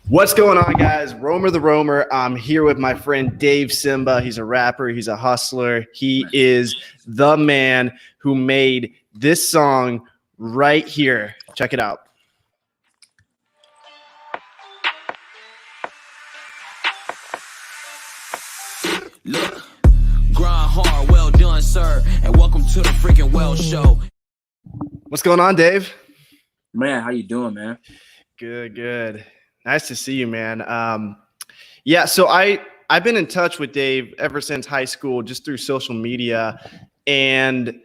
What's going on, guys? Romer the Roamer. I'm here with my friend Dave Tsimba. He's a rapper. He's a hustler. He is the man who made this song right here. Check it out. Look, grind hard, well done, sir, and welcome to the freaking Well Show. What's going on, Dave? Man, how you doing, man? Good. Nice to see you, man. So I've been in touch with Dave ever since high school, just through social media, and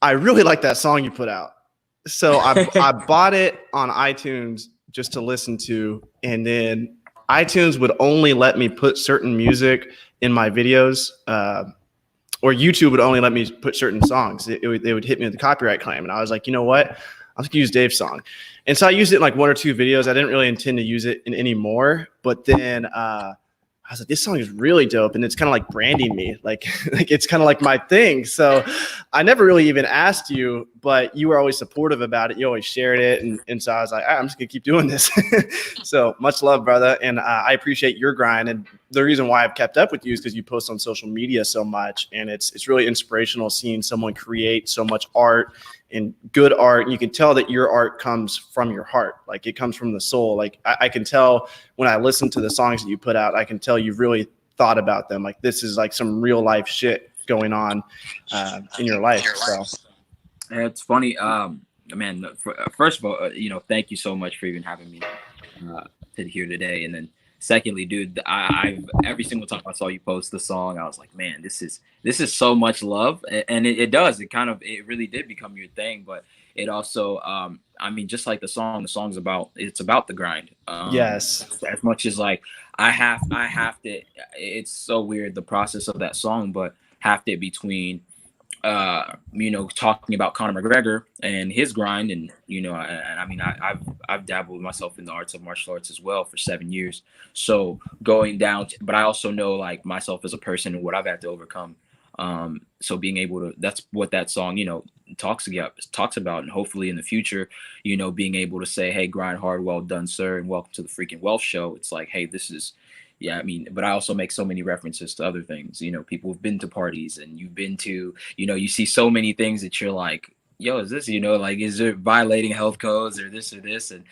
I really like that song you put out. So I bought it on iTunes just to listen to, and then iTunes would only let me put certain music in my videos, or YouTube would only let me put certain songs. They would hit me with a copyright claim, and I was like, you know what? I'm just gonna use Dave's song. And so I used it in like one or two videos. I didn't really intend to use it in any more, but then I was like, this song is really dope, and it's kind of like branding me, like it's kind of like my thing. So I never really even asked you, but you were always supportive about it. You always shared it, and so I was like, I'm just gonna keep doing this. So much love, brother, and I appreciate your grind. And the reason why I've kept up with you is because you post on social media so much, and it's really inspirational seeing someone create so much art and good art. And you can tell that your art comes from your heart, like it comes from the soul. Like I can tell when I listen to the songs that you put out, I can tell you've really thought about them. Like this is like some real life shit going on in your life. So It's funny, man. First of all, thank you so much for even having me here today. And then secondly, dude, I've every single time I saw you post the song, I was like, man, this is so much love, and it does. It really did become your thing, but it also, just like the song's it's about the grind. Yes. As much as like I have to. It's so weird, the process of that song, but half it between talking about Conor McGregor and his grind, and I've dabbled myself in the arts of martial arts as well for 7 years. So going down, but I also know like myself as a person and what I've had to overcome. So being able to, that's what that song, talks about, and hopefully in the future, being able to say, hey, grind hard, well done, sir, and welcome to the freaking Wealth Show. It's like, hey, this is. Yeah, but I also make so many references to other things. People have been to parties, and you've been to, you see so many things that you're like, yo, is this, is it violating health codes or this, and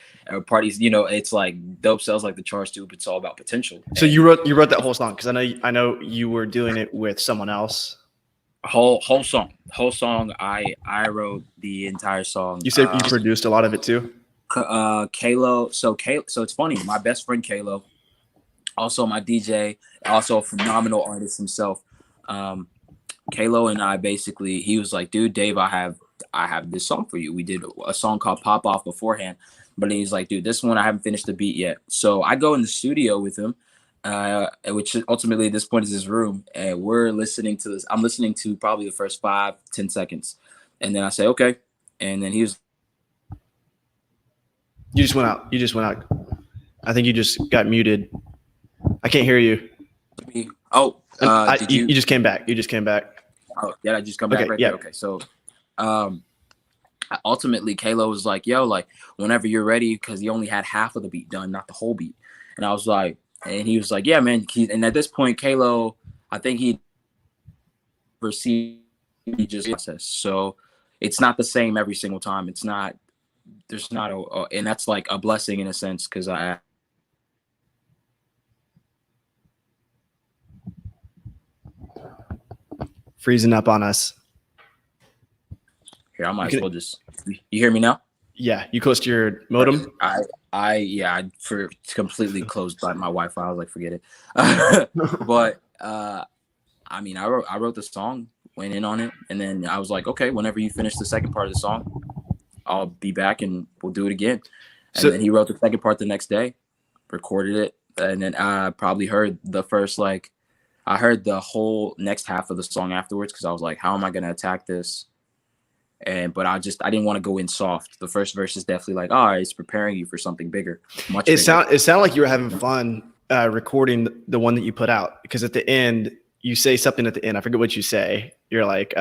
parties, it's like dope sells like the charts too, but it's all about potential. So you wrote that whole song, because I know you were doing it with someone else. Whole song. I wrote the entire song. You said you produced a lot of it too. Kalo. So it's funny. My best friend Kalo, also my DJ, also a phenomenal artist himself. Kalo and I basically, he was like, dude, Dave, I have this song for you. We did a song called Pop Off beforehand, but he's like, dude, this one I haven't finished the beat yet. So I go in the studio with him, which ultimately at this point is his room, and we're listening to this. I'm listening to probably the first 5-10 seconds, and then I say, okay, and then he was. You just went out. I think you just got muted. I can't hear you. Oh, you just came back. Oh, yeah, I just come back right there. Okay, so ultimately, Kalo was like, yo, like, whenever you're ready, because he only had half of the beat done, not the whole beat. And I was like, and he was like, yeah, man. And at this point, Kalo, I think he received just process. So it's not the same every single time. It's not, there's not and that's like a blessing in a sense, because I freezing up on us. Here, I might as well just. You hear me now? Yeah, you close to your modem. I completely closed my Wi-Fi. I was like, forget it. But I wrote the song, went in on it, and then I was like, okay, whenever you finish the second part of the song, I'll be back and we'll do it again. And then he wrote the second part the next day, recorded it, and then I probably heard the first I heard the whole next half of the song afterwards, because I was like, how am I going to attack this? But I didn't want to go in soft. The first verse is definitely like, all right, it's preparing you for something bigger. It sounded like you were having fun recording the one that you put out, because at the end you say something at the end. I forget what you say. You're like,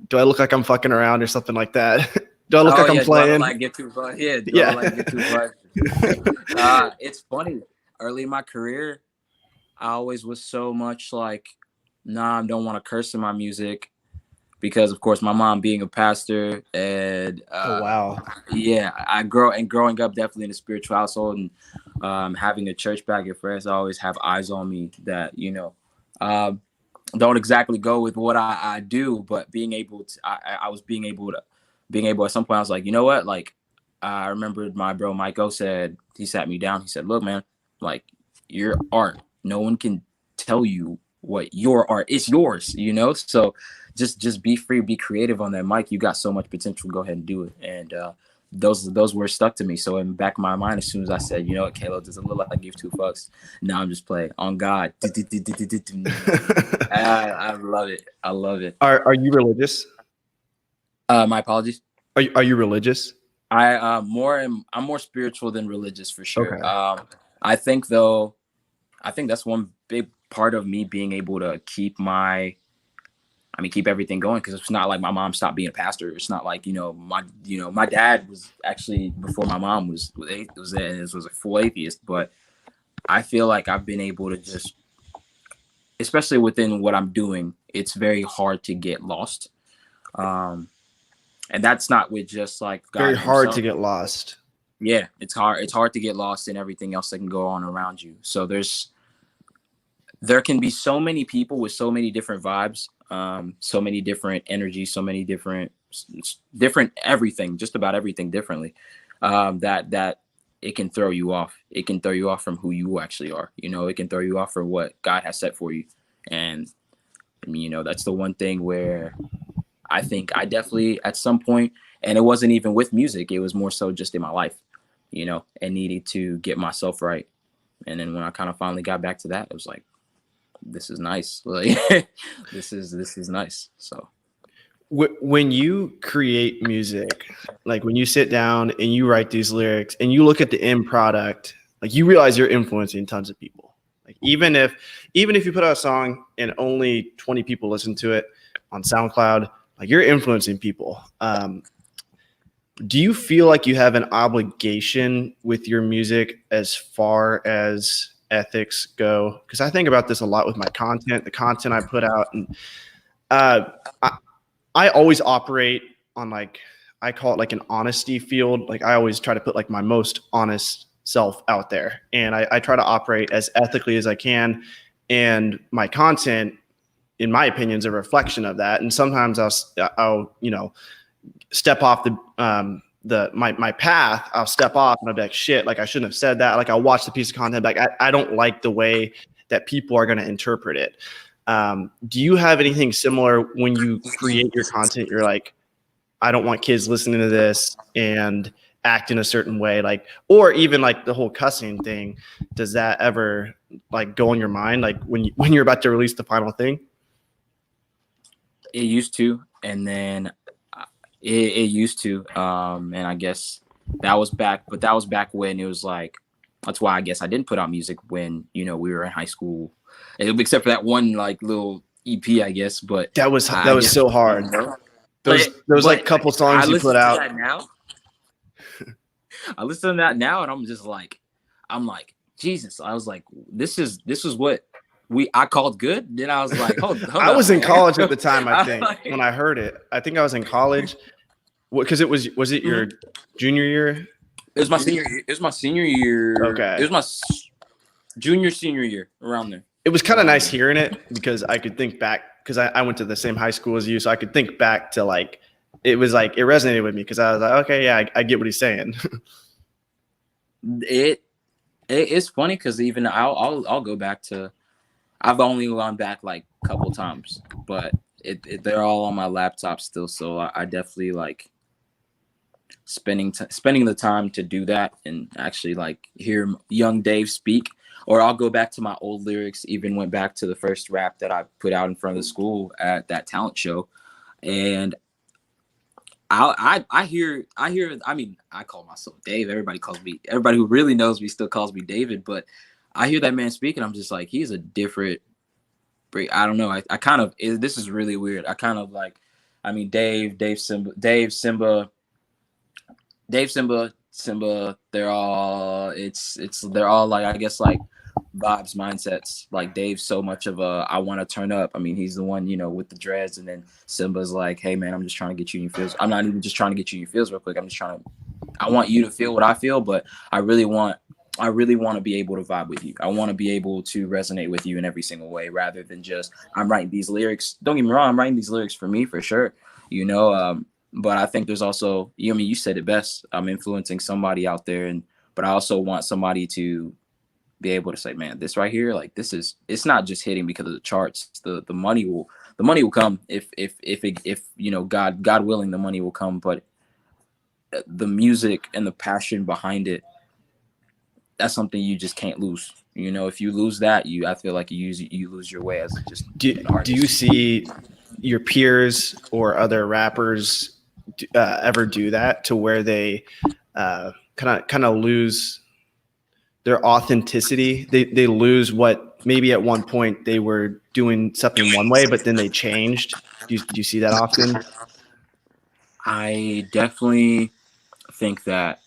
do I look like I'm fucking around or something like that? Do I look like I'm playing? Do I like get too fun? Yeah. Do I like get too fun? It's funny. early in my career, I always was so much like, nah, I don't want to curse in my music because, of course, my mom being a pastor and Oh wow. yeah, growing up definitely in a spiritual household and having a church back at first, I always have eyes on me that um, don't exactly go with what I do, but being able to, I was being able at some point, I was like, you know what, like I remembered my bro Michael said, he sat me down, he said, look, man, like your art, no one can tell you what your art is, yours, so just be free, be creative on that mic. You got so much potential, go ahead and do it. And those words stuck to me. So in the back of my mind, as soon as I said, you know what, Caleb, does it look like I give two fucks? Now I'm just playing on God. I love it. I love it. Are you religious? My apologies. Are you religious? I'm more spiritual than religious for sure. Okay. I think that's one big part of me being able to keep everything going, because it's not like my mom stopped being a pastor. It's not like my dad was actually, before my mom was a full atheist. But I feel like I've been able to just, especially within what I'm doing, it's very hard to get lost. And that's not with just like God Very hard himself. to get lost. Yeah, it's hard. It's hard to get lost in everything else that can go on around you. So there can be so many people with so many different vibes, so many different energies, so many different everything, just about everything differently, that it can throw you off. It can throw you off from who you actually are. It can throw you off from what God has set for you. And I mean, that's the one thing where I think I definitely at some point, and it wasn't even with music, it was more so just in my life, and needed to get myself right. And then when I kind of finally got back to that, it was like, this is nice. Like this is nice. So when you create music, like when you sit down and you write these lyrics and you look at the end product, like you realize you're influencing tons of people. Like even if you put out a song and only 20 people listen to it on SoundCloud, like you're influencing people. Do you feel like you have an obligation with your music as far as ethics go? Because I think about this a lot with my content, the content I put out, and I always operate on, like, I call it like an honesty field. Like I always try to put like my most honest self out there, and I try to operate as ethically as I can. And my content, in my opinion, is a reflection of that. And sometimes I'll step off my path. I'll step off and I'll be like, shit, like I shouldn't have said that. Like I'll watch the piece of content, like I don't like the way that people are going to interpret it. Do you have anything similar when you create your content? You're like, I don't want kids listening to this and act in a certain way, like, or even like the whole cussing thing. Does that ever like go in your mind, like when you're about to release the final thing? It used to, and then it used to, and I guess that was back when it was like, that's why I guess I didn't put out music when we were in high school, except for that one like little EP, I guess. But that was so hard. There was like a couple songs you put out. I listen to that now, and I'm like, Jesus. I was like, this is what I called good. Then I was like, hold I was in college at the time, I think, like, when I heard it. I think I was in college. Because was it your junior year? It was my senior year. It was my senior year. Okay. It was my senior year, around there. It was kind of nice hearing it, because I could think back, because I went to the same high school as you, so I could think back to like, it was like, it resonated with me, because I was like, okay, yeah, I get what he's saying. It's funny, because even I'll go back to, I've only gone back like a couple times, but they're all on my laptop still, so I definitely like spending the time to do that and actually like hear young Dave speak. Or I'll go back to my old lyrics, even went back to the first rap that I put out in front of the school at that talent show. And I hear, I mean, I call myself Dave. Everybody who really knows me still calls me David, but I hear that man speak and I'm just like, he's a different breed. I don't know. I kind of, this is really weird. I kind of like, I mean, Dave Simba, Tsimba, they're all they're all like, I guess, like vibes, mindsets. Like Dave's so much of a I want to turn up. I mean, he's the one, with the dreads, and then Simba's like, hey man, I'm just trying to get you in your feels. I'm not even just trying to get you in your feels real quick. I want you to feel what I feel, but I really want to be able to vibe with you. I want to be able to resonate with you in every single way, rather than just I'm writing these lyrics. Don't get me wrong, I'm writing these lyrics for me for sure, but I think there's also, you said it best. I'm influencing somebody out there, but I also want somebody to be able to say, man, this right here, like it's not just hitting because of the charts. The money will come if God willing, the money will come, but the music and the passion behind it, that's something you just can't lose. If you lose that, I feel like you lose your way as just an artist. Do you see your peers or other rappers ever do that, to where they kind of lose their authenticity? They lose what maybe at one point they were doing something one way, but then they changed. Do you see that often? I definitely think that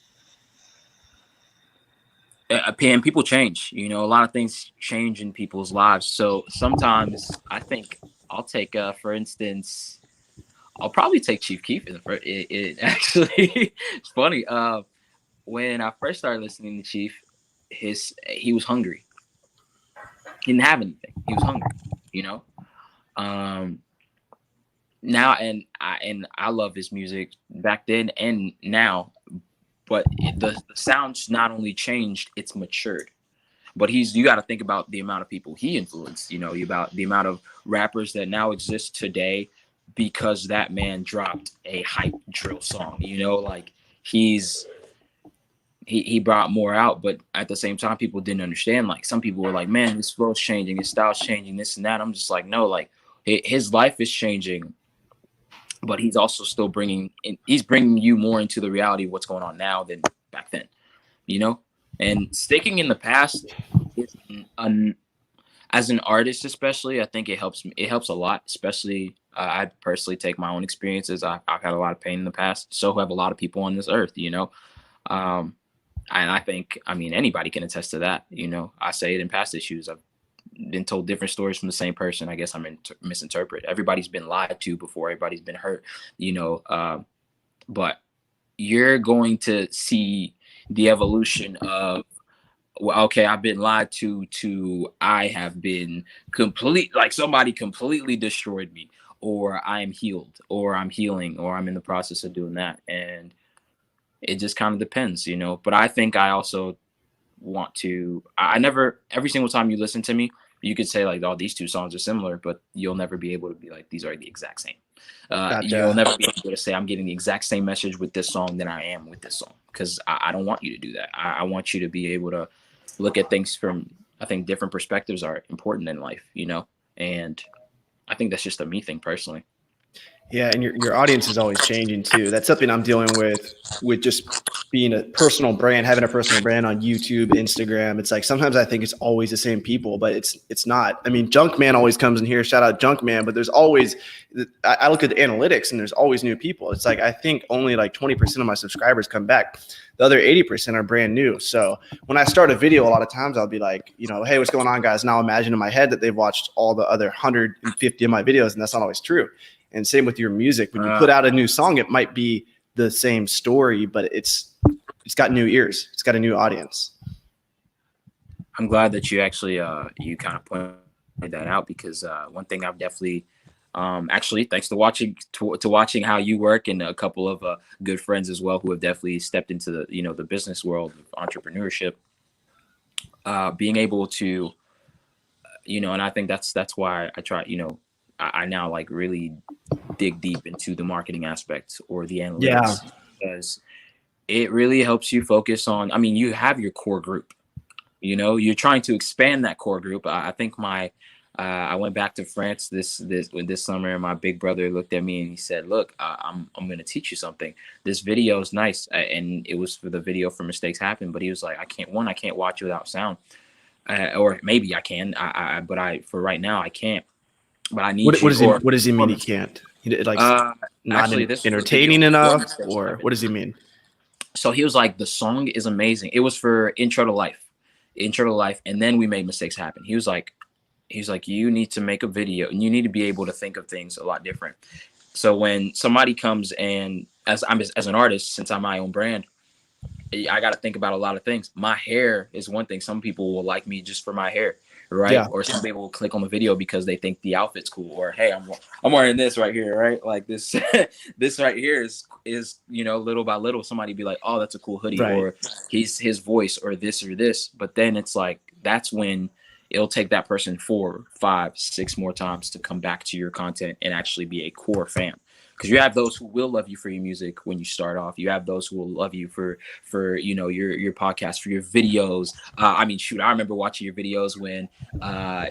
and people change. A lot of things change in people's lives. So sometimes I think I'll take, for instance, I'll probably take Chief Keef in the first. It actually, it's funny. When I first started listening to Chief, he was hungry. He didn't have anything. He was hungry. Now and I love his music back then and now, but the sound's not only changed, it's matured. But you got to think about the amount of people he influenced. About the amount of rappers that now exist today because that man dropped a hype drill song. Like he brought more out, but at the same time, people didn't understand. Like some people were like, man, his flow's changing, his style's changing, this and that. I'm just like, no, like his life is changing, but he's also still bringing you more into the reality of what's going on now than back then, and sticking in the past as an artist, especially, I think it helps a lot, especially I personally take my own experiences. I've had a lot of pain in the past. So have a lot of people on this earth, and I think, anybody can attest to that. I say it in past issues. I've been told different stories from the same person. I guess I'm misinterpret. Everybody's been lied to before. Everybody's been hurt, but you're going to see the evolution of, well, okay, I've been lied to I have been somebody completely destroyed me, or I am healed, or I'm healing, or I'm in the process of doing that. And it just kind of depends, but I think I also want to, every single time you listen to me, you could say like, oh, these two songs are similar, but you'll never be able to be like, these are the exact same. Gotcha. You'll never be able to say I'm getting the exact same message with this song than I am with this song, because I don't want you to do that. I want you to be able to look at things from, I think different perspectives are important in life, and I think that's just a me thing personally. Yeah, and your audience is always changing too. That's something I'm dealing with just being a personal brand, having a personal brand on YouTube, Instagram. It's like sometimes I think it's always the same people, but it's not. I mean, Junkman always comes in here, shout out Junkman, but there's always, I look at the analytics and there's always new people. It's like I think only like 20% of my subscribers come back. The other 80% are brand new. So when I start a video, a lot of times I'll be like, hey, what's going on, guys? Now imagine in my head that they've watched all the other 150 of my videos, and that's not always true. And same with your music. When you put out a new song, it might be the same story, but it's got new ears. It's got a new audience. I'm glad that you actually you kind of pointed that out, because one thing I've definitely actually, thanks to watching how you work, and a couple of good friends as well who have definitely stepped into the the business world of entrepreneurship, being able to and I think that's why I try I now like really dig deep into the marketing aspect or the analytics, because it really helps you focus on, you have your core group, you're trying to expand that core group. I think I went back to France this summer, and my big brother looked at me and he said, look, I'm going to teach you something. This video is nice. And it was for the video for Mistakes Happen, but he was like, I can't watch it without sound. Or maybe I can, but for right now I can't. But I need what does he mean he can't? Like not actually, entertaining enough, or what does he mean? So he was like, the song is amazing. It was for Intro to Life. And then we made Mistakes Happen. He's like, you need to make a video and you need to be able to think of things a lot different. So when somebody comes and as an artist, since I'm my own brand, I got to think about a lot of things. My hair is one thing. Some people will like me just for my hair, right? Yeah. Or some people will click on the video because they think the outfit's cool. Or hey, I'm wearing this right here, right? Like this, this right here is little by little somebody be like, oh, that's a cool hoodie, Right. or his voice, or this or this. But then it's like that's when it'll take that person 4, 5, 6 more times to come back to your content and actually be a core fan. Because you have those who will love you for your music when you start off. You have those who will love you for your podcast, for your videos. I remember watching your videos when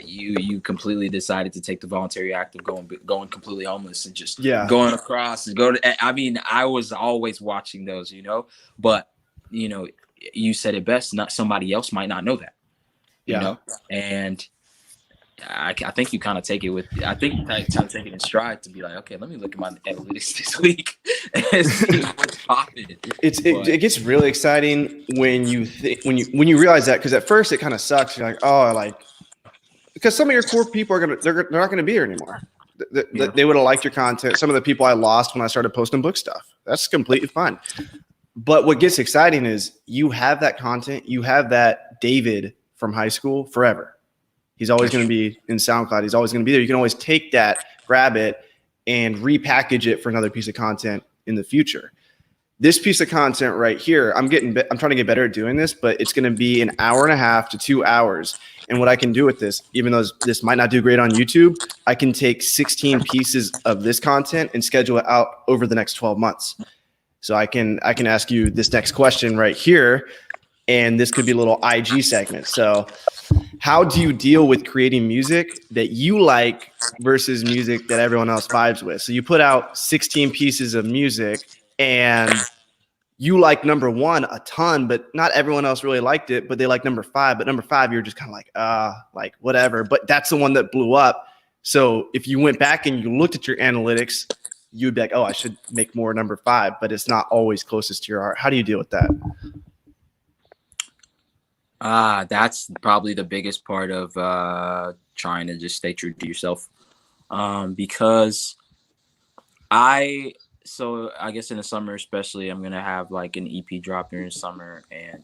you completely decided to take the voluntary act of going completely homeless and just going across and I was always watching those, but you said it best. Not somebody else might not know that, and I think you kind of take it in stride to be like, okay, let me look at my analytics this week and see what's popping. It gets really exciting when you realize that, because at first it kind of sucks. You're like, oh, because some of your core people they're not gonna be here anymore. They would have liked your content. Some of the people I lost when I started posting book stuff. That's completely fine. But what gets exciting is you have that content. You have that David from high school forever. He's always going to be in SoundCloud. He's always going to be there. You can always take that, grab it, and repackage it for another piece of content in the future. This piece of content right here, I'm trying to get better at doing this, but it's going to be an hour and a half to 2 hours. And what I can do with this, even though this might not do great on YouTube, I can take 16 pieces of this content and schedule it out over the next 12 months. So I can ask you this next question right here, and this could be a little IG segment. So how do you deal with creating music that you like versus music that everyone else vibes with? So you put out 16 pieces of music and you like number 1 a ton, but not everyone else really liked it, but they like number 5. But number 5, you're just kind of like whatever. But that's the one that blew up. So if you went back and you looked at your analytics, you'd be like, oh, I should make more number 5, but it's not always closest to your heart. How do you deal with that? That's probably the biggest part of trying to just stay true to yourself. Because I guess in the summer especially, I'm gonna have like an EP drop during the summer, and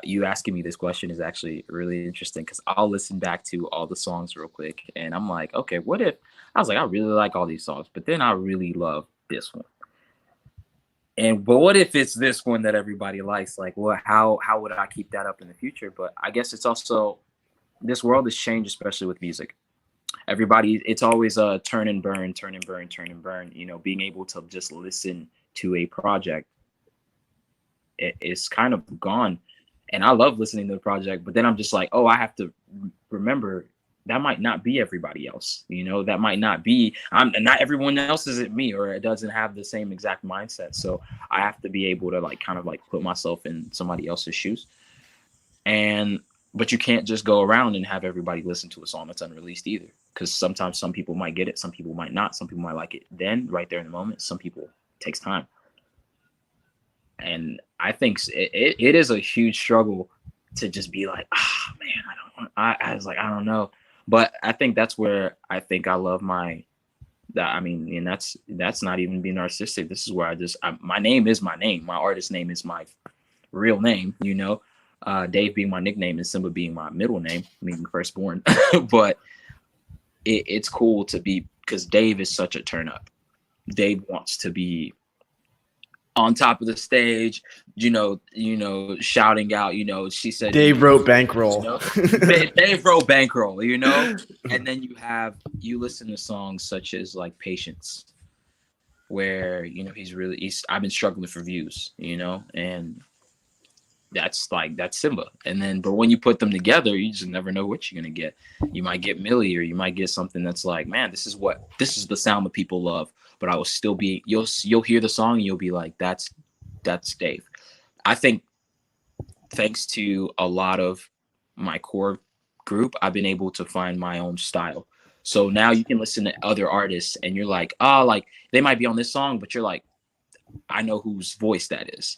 you asking me this question is actually really interesting because I'll listen back to all the songs real quick and I'm like, okay, what if I was like, I really like all these songs, but then I really love this one. But what if it's this one that everybody likes? Like, how would I keep that up in the future? But I guess it's also, this world has changed, especially with music. It's always a turn and burn. Being able to just listen to a project, it's kind of gone. And I love listening to the project, but then I'm just like, oh, I have to remember that might not be everybody else. That might not be, not everyone else is at me, or it doesn't have the same exact mindset. So I have to be able to kind of put myself in somebody else's shoes. But you can't just go around and have everybody listen to a song that's unreleased either. Because sometimes some people might get it, some people might not, some people might like it then, right there in the moment. Some people, it takes time. And I think it is a huge struggle to just be like, man, I was like, I don't know. But I think that's where I think I love and that's not even being narcissistic. This is where my name is my name. My artist name is my real name, Dave being my nickname and Tsimba being my middle name, meaning firstborn. But it's cool to be, because Dave is such a turn up. Dave wants to be on top of the stage, shouting out, she said Dave wrote Bankroll. Dave wrote Bankroll, and then you listen to songs such as like Patience, where I've been struggling for views, and that's Tsimba. And then but when you put them together, you just never know what you're gonna get. You might get Millie, or you might get something that's like, man, this is the sound that people love. But I will still be, you'll hear the song and you'll be like, that's Dave. I think thanks to a lot of my core group, I've been able to find my own style. So now you can listen to other artists and you're like, they might be on this song, but you're like, I know whose voice that is.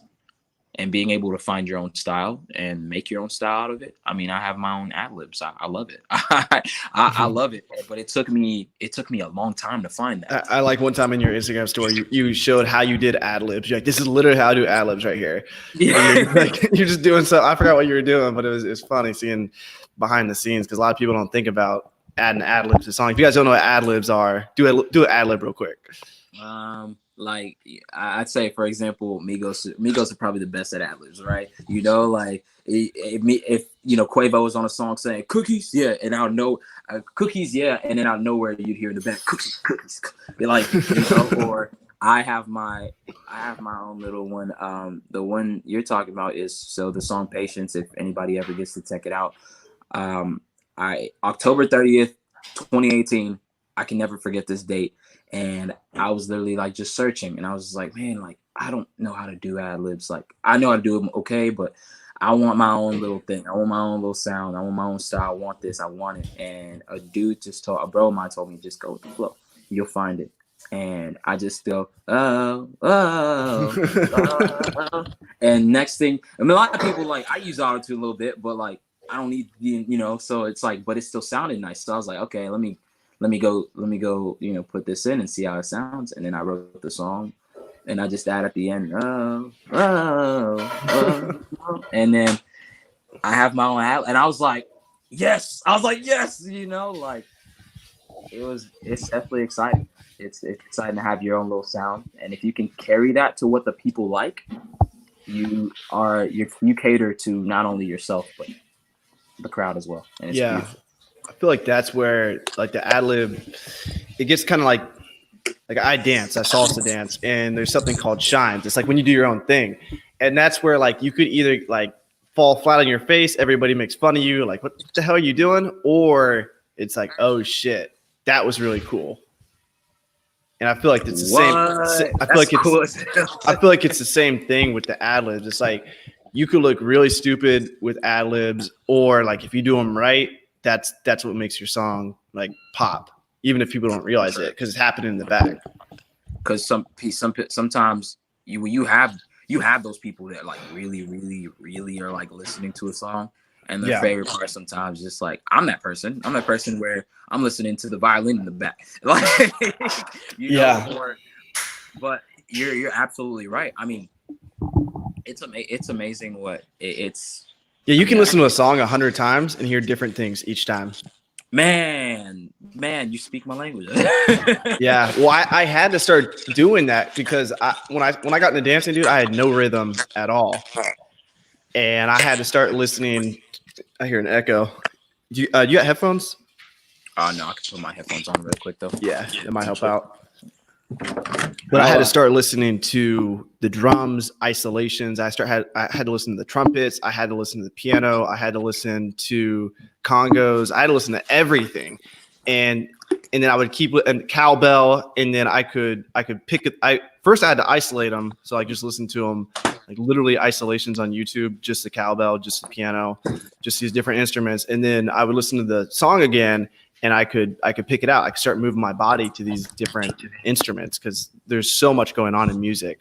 and being able to find your own style and make your own style out of it. I mean, I have my own ad libs. I love it. I love it, but it took me a long time to find that. I like one time in your Instagram story, you showed how you did ad libs. You're like, this is literally how I do ad libs right here. Yeah. You're just doing so. I forgot what you were doing, but it's funny seeing behind the scenes because a lot of people don't think about adding ad libs to songs. If you guys don't know what ad libs are, do an ad lib real quick. Like I'd say, for example, Migos are probably the best at ad libs, right? You know, like if you know Quavo was on a song saying cookies, yeah, and I'll know cookies, yeah, and then out of nowhere you'd hear in the back cookies, like, you know, or I have my own little one. The one you're talking about is so the song Patience. If anybody ever gets to check it out, October 30th, 2018. I can never forget this date. And I was literally like just searching, and I was like, man, like I don't know how to do ad libs. Like I know how to do them okay, but I want my own little thing. I want my own little sound. I want my own style. I want this. I want it. And a bro of mine told me just go with the flow. You'll find it. And I just go, oh. And next thing, I mean, a lot of people like I use auto-tune a little bit, but like I don't need, you know. So it's like, but it still sounded nice. So I was like, okay, let me go, you know, put this in and see how it sounds. And then I wrote the song, and I just add at the end, and then I have my own ad, and I was like, yes, you know, like it's definitely exciting. It's exciting to have your own little sound, and if you can carry that to what the people like, you cater to not only yourself but the crowd as well. And it's beautiful. I feel like that's where like the ad lib, it gets kind of like I salsa dance, and there's something called shines. It's like when you do your own thing, and that's where like you could either like fall flat on your face, everybody makes fun of you, like what the hell are you doing, or it's like, oh shit, that was really cool. And I feel like it's the same. I feel like it's the same thing with the ad libs. It's like you could look really stupid with ad libs, or like if you do them right, that's what makes your song like pop, even if people don't realize it because it's happening in the back. Because sometimes you have those people that like really, really, really are like listening to a song, and their favorite part sometimes just like I'm that person where I'm listening to the violin in the back, like you know. But you're absolutely right. I mean, it's amazing what it's. Yeah, you can listen to a song 100 times and hear different things each time. Man, you speak my language. Yeah, well, I had to start doing that because when I got into dancing, dude, I had no rhythm at all, and I had to start listening. I hear an echo. You got headphones? Oh no, I can put my headphones on real quick though. Yeah, it might help out. But I had to start listening to the drums, isolations. I had to listen to the trumpets. I had to listen to the piano. I had to listen to congos. I had to listen to everything, and then I would keep and cowbell, and then I could pick it. First I had to isolate them, so I just listened to them like literally isolations on YouTube, just the cowbell, just the piano, just these different instruments, and then I would listen to the song again. And I could pick it out. I could start moving my body to these different instruments because there's so much going on in music.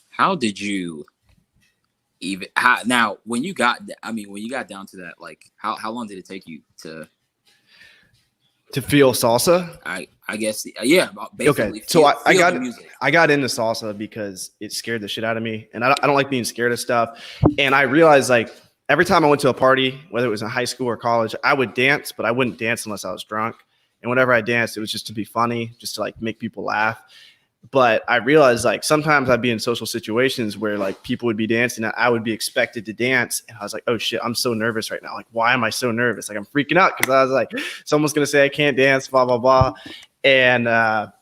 How did you now when you got down to that, like how long did it take you to feel salsa? I guess basically. Okay, so I got into salsa because it scared the shit out of me, and I don't like being scared of stuff. And I realized like every time I went to a party, whether it was in high school or college, I would dance, but I wouldn't dance unless I was drunk. And whenever I danced, it was just to be funny, just to like make people laugh. But I realized like sometimes I'd be in social situations where like people would be dancing and I would be expected to dance. And I was like, oh shit, I'm so nervous right now. Like, why am I so nervous? Like I'm freaking out because I was like, someone's going to say I can't dance, blah, blah, blah. And I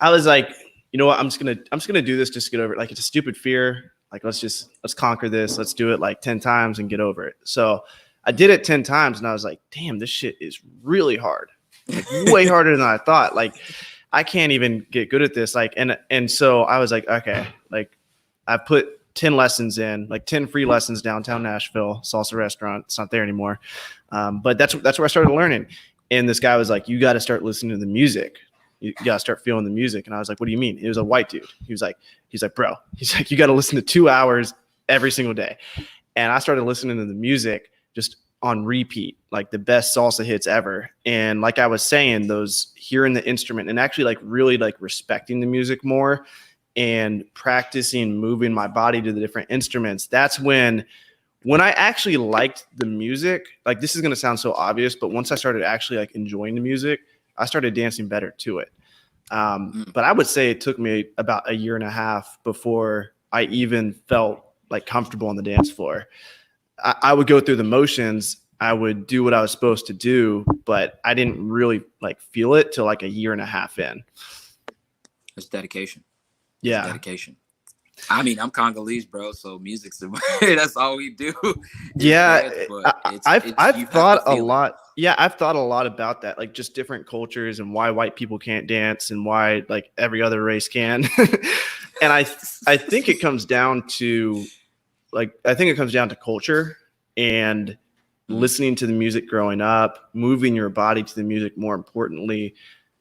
was like, you know what? I'm just going to do this just to get over it. Like it's a stupid fear. Like, let's conquer this. Let's do it like 10 times and get over it. So I did it 10 times and I was like, damn, this shit is really hard. Like, way harder than I thought. Like, I can't even get good at this. Like, and so I was like, okay, like I put 10 lessons in, like 10 free lessons downtown Nashville, salsa restaurant. It's not there anymore. But that's where I started learning. And this guy was like, you got to start listening to the music. You gotta start feeling the music. And I was like, what do you mean? It was a white dude. He was like, bro, you got to listen to 2 hours every single day. And I started listening to the music just on repeat, like the best salsa hits ever. And like I was saying, those hearing the instrument and actually like really like respecting the music more and practicing moving my body to the different instruments. That's when I actually liked the music. Like, this is going to sound so obvious, but once I started actually like enjoying the music, I started dancing better to it. But I would say it took me about a year and a half before I even felt like comfortable on the dance floor. I would go through the motions. I would do what I was supposed to do, but I didn't really like feel it till like a year and a half in. It's dedication. Yeah. It's dedication. I mean, I'm Congolese, bro, so music's that's all we do. Yeah, I've thought a lot. Yeah, I've thought a lot about that, like just different cultures and why white people can't dance and why like every other race can. And I think it comes down to culture and listening to the music growing up, moving your body to the music more importantly.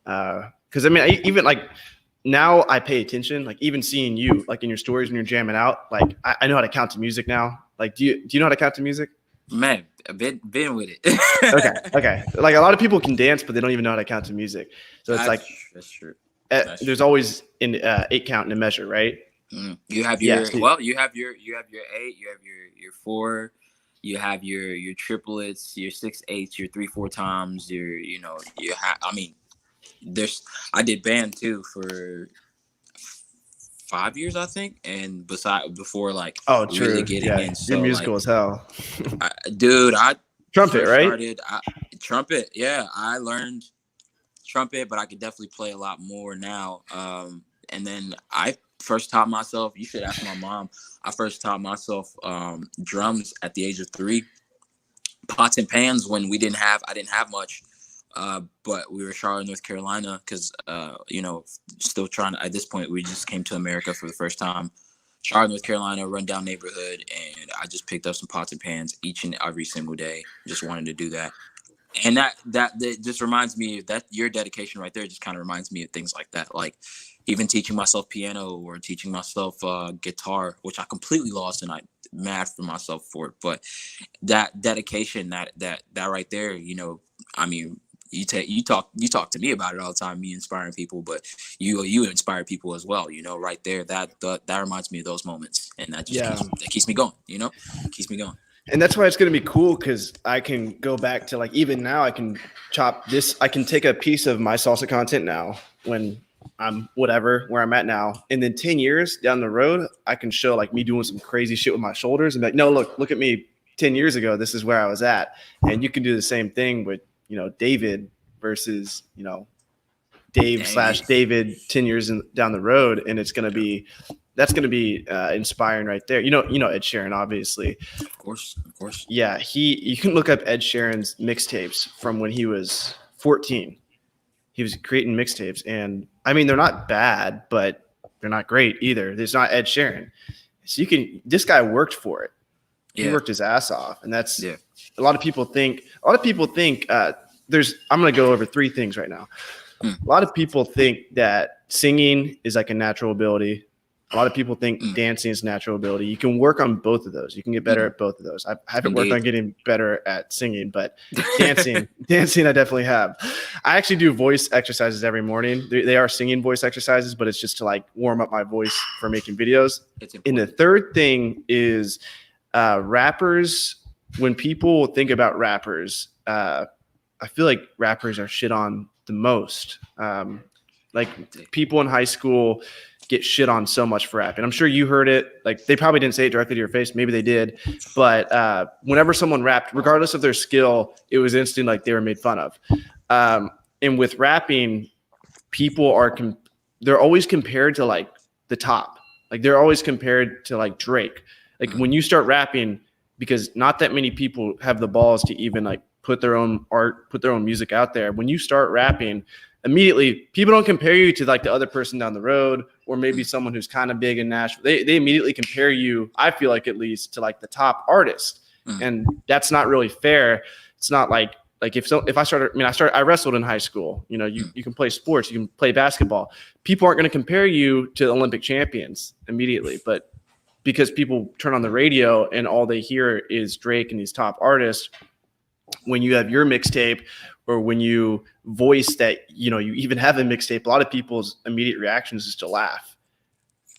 Because I mean, even like now I pay attention, like even seeing you like in your stories when you're jamming out, like I know how to count to music now. Like, do you know how to count to music? Man, I've been with it. Okay. Like a lot of people can dance, but they don't even know how to count to music. So it's that's true. There's always an 8 count in a measure, right? You have your you have your 8, you have your 4, you have your triplets, your 6/8, your 3/4 times, I did band too for 5 years, I think, and before like really getting in. So you're musical as hell. I trumpet, right? Trumpet, yeah. I learned trumpet, but I could definitely play a lot more now. And then I first taught myself, you should ask my mom, I first taught myself drums at the age of 3. Pots and pans when I didn't have much. But we were in Charlotte, North Carolina, because still trying to, at this point, we just came to America for the first time. Charlotte, North Carolina, rundown neighborhood, and I just picked up some pots and pans each and every single day. Just wanted to do that. And that just reminds me of that, your dedication right there just kind of reminds me of things like that. Like even teaching myself piano or teaching myself guitar, which I completely lost and I mad for myself for it. But that dedication, that right there, I mean, you talk to me about it all the time, me inspiring people, but you inspire people as well, right there. That reminds me of those moments, and that just keeps me going, keeps me going. And that's why it's going to be cool, because I can go back to like, even now I can chop this. I can take a piece of my salsa content now when I'm whatever, where I'm at now. And then 10 years down the road, I can show like me doing some crazy shit with my shoulders and be like, no, look at me 10 years ago. This is where I was at. And you can do the same thing with, David versus, Dave/David 10 years down the road. And that's going to be inspiring right there. Ed Sheeran, obviously. Of course. Yeah. You can look up Ed Sheeran's mixtapes from when he was 14. He was creating mixtapes, and I mean, they're not bad, but they're not great either. There's not Ed Sheeran. So this guy worked for it. He worked his ass off. And that's a lot of people think I'm going to go over 3 things right now. A lot of people think that singing is like a natural ability. A lot of people think dancing is natural ability. You can work on both of those. You can get better at both of those. I haven't worked on getting better at singing, but dancing I definitely have. I actually do voice exercises every morning. They are singing voice exercises, but it's just to like warm up my voice for making videos. And the third thing is rappers. When people think about rappers, I feel like rappers are shit on the most. Like people in high school get shit on so much for rapping. I'm sure you heard it. Like they probably didn't say it directly to your face. Maybe they did. But whenever someone rapped, regardless of their skill, it was instant like they were made fun of. And with rapping, people they're always compared to like the top. Like they're always compared to like Drake. Like when you start rapping, because not that many people have the balls to even like put their own art, put their own music out there. When you start rapping, immediately people don't compare you to like the other person down the road or maybe someone who's kind of big in Nashville. They immediately compare you, I feel like at least, to like the top artist. And that's not really fair. It's not like Like if I started, I wrestled in high school. You know, you can play sports, you can play basketball. People aren't going to compare you to Olympic champions immediately, but because people turn on the radio and all they hear is Drake and these top artists, when you have your mixtape or when you voice that, you know, you even have a mixtape, a lot of people's immediate reactions is to laugh.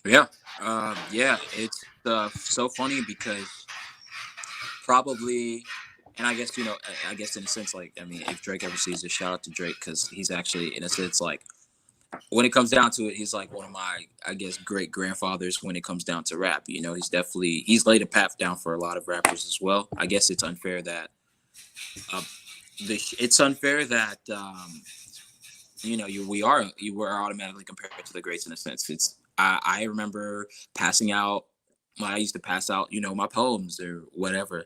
Yeah. It's so funny because probably, and I guess, you know, I guess in a sense, like, I mean, if Drake ever sees this, shout out to Drake, because he's actually, in a sense, like, when it comes down to it, he's like one of my, I guess, great grandfathers when it comes down to rap. You know, he's laid a path down for a lot of rappers as well. I guess it's unfair that, you know, you were automatically compared to the greats in a sense. I remember passing out when I used to pass out, you know, my poems or whatever.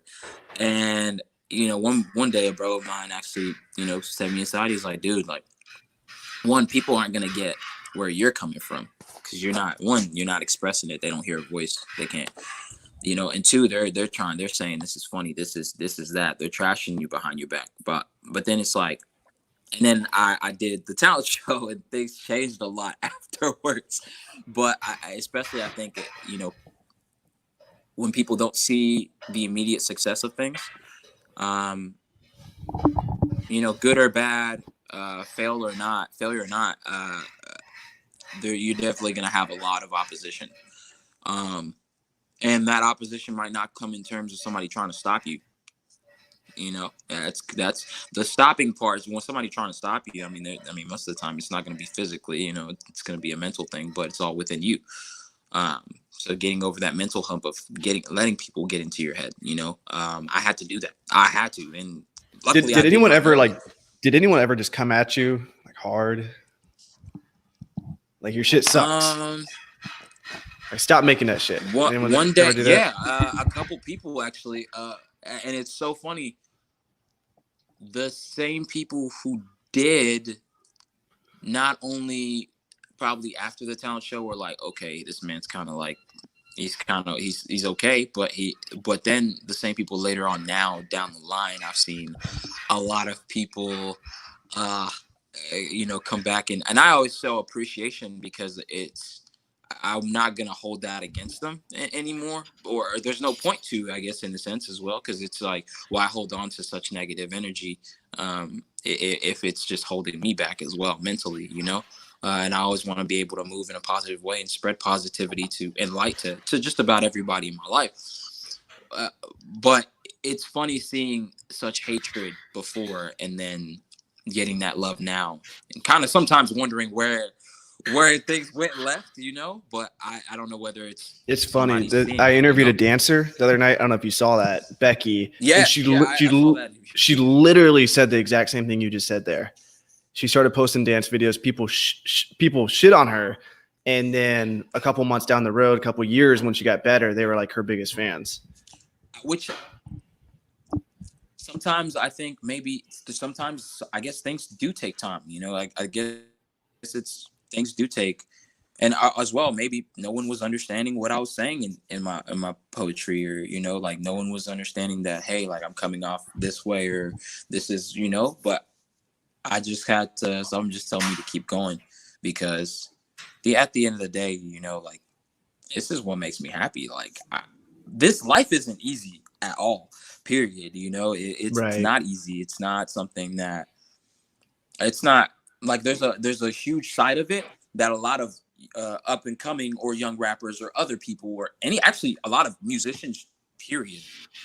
And, you know, one day a bro of mine actually, you know, set me aside. He's like, dude, like, one, people aren't going to get where you're coming from because you're not expressing it. They don't hear a voice. They can't, you know, and two, they're saying this is funny. This is that. They're trashing you behind your back. But then it's like, and then I did the talent show and things changed a lot afterwards. But I especially, I think, you know, when people don't see the immediate success of things, you know, good or bad, failure or not, you're definitely going to have a lot of opposition. And that opposition might not come in terms of somebody trying to stop you. You know, that's the stopping part is when somebody trying to stop you. I mean, most of the time it's not going to be physically, you know, it's going to be a mental thing, but it's all within you. So getting over that mental hump of letting people get into your head, you know, I had to do that. I had to. And luckily, did anyone ever just come at you like hard? Like your shit sucks. Like, stop making that shit. One day, yeah, a couple people actually, and it's so funny. The same people who did, not only probably after the talent show were like, okay, this man's kind of like, he's okay, but then the same people later on now down the line, I've seen a lot of people, you know, come back and I always show appreciation because I'm not going to hold that against them anymore, or there's no point to, I guess, in a sense as well. Cause it's like, why hold on to such negative energy? If it's just holding me back as well, mentally, you know? And I always want to be able to move in a positive way and spread positivity and light to just about everybody in my life. But it's funny seeing such hatred before and then getting that love now, and kind of sometimes wondering where things went left, you know, but I don't know whether it's funny. I interviewed a dancer the other night. I don't know if you saw that, Becky. Yeah. And she literally said the exact same thing you just said there. She started posting dance videos. People shit on her. And then a couple months down the road, a couple years when she got better, they were like her biggest fans. Which sometimes I think sometimes I guess things do take time, you know, like I guess things do take, and as well, maybe no one was understanding what I was saying in my poetry, or, you know, like no one was understanding that, hey, like I'm coming off this way, or this is, you know, but I just had to, someone just told me to keep going, because at the end of the day, you know, like this is what makes me happy. Like this life isn't easy at all, period. You know, it's not easy. It's not something that, it's not like there's a huge side of it that a lot of up and coming or young rappers or other people or actually a lot of musicians, period,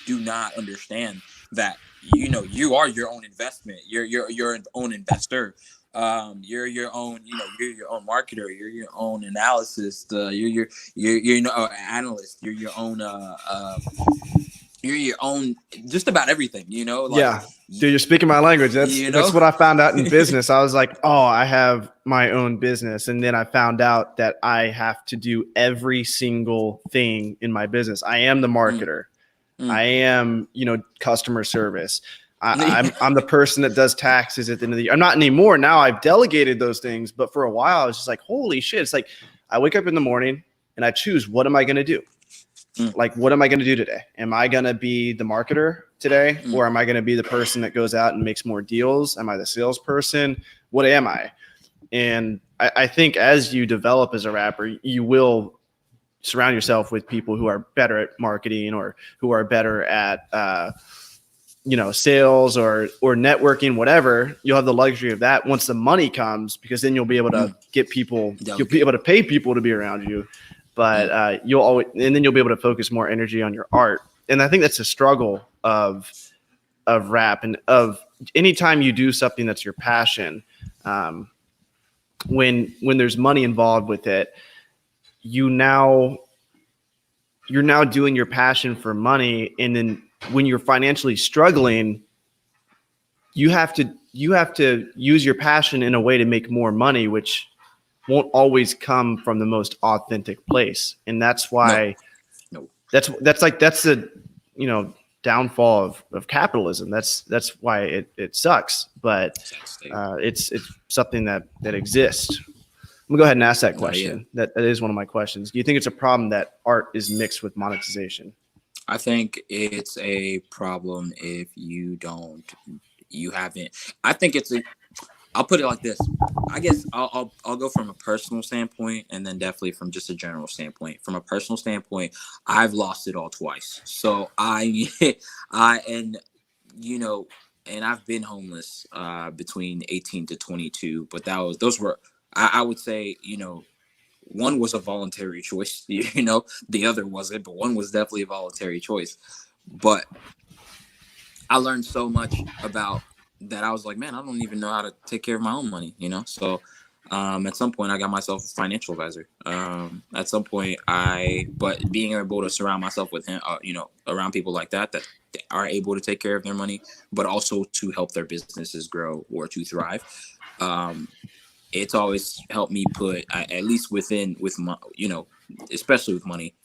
do not understand that, you know, you are your own investment. You're your own investor. You're your own, you know, you're your own marketer. You're your own analyst. You're analyst. You're your own. You're your own, just about everything, you know? Like, yeah. Dude, you're speaking my language. That's what I found out in business. I was like, oh, I have my own business. And then I found out that I have to do every single thing in my business. I am the marketer. I am, you know, customer service. I'm the person that does taxes at the end of the year. I'm not anymore. Now I've delegated those things. But for a while, I was just like, holy shit. It's like I wake up in the morning and I choose, what am I going to do? Like, what am I going to do today? Am I going to be the marketer today? Or am I going to be the person that goes out and makes more deals? Am I the salesperson? What am I? And I think as you develop as a rapper, you will surround yourself with people who are better at marketing or who are better at, sales or networking, whatever. You'll have the luxury of that once the money comes, because then you'll be able to get people, you'll be able to pay people to be around you. But you'll be able to focus more energy on your art. And I think that's a struggle of rap and of anytime you do something that's your passion. When there's money involved with it, you're now doing your passion for money, and then when you're financially struggling, you have to use your passion in a way to make more money, which won't always come from the most authentic place. And that's why that's the downfall of capitalism. That's why it sucks, but it's something that exists. I'm gonna go ahead and ask that question. That is one of my questions. Do you think it's a problem that art is mixed with monetization? I think it's a problem if I think I'll put it like this. I guess I'll go from a personal standpoint, and then definitely from just a general standpoint. From a personal standpoint, I've lost it all twice. So and I've been homeless between 18 to 22, but those were I would say, one was a voluntary choice, the other wasn't, but one was definitely a voluntary choice. But I learned so much about that. I was like, man, I don't even know how to take care of my own money, So at some point I got myself a financial advisor. At some point but being able to surround myself with him, around people like that are able to take care of their money, but also to help their businesses grow or to thrive. It's always helped me put, at least especially with money,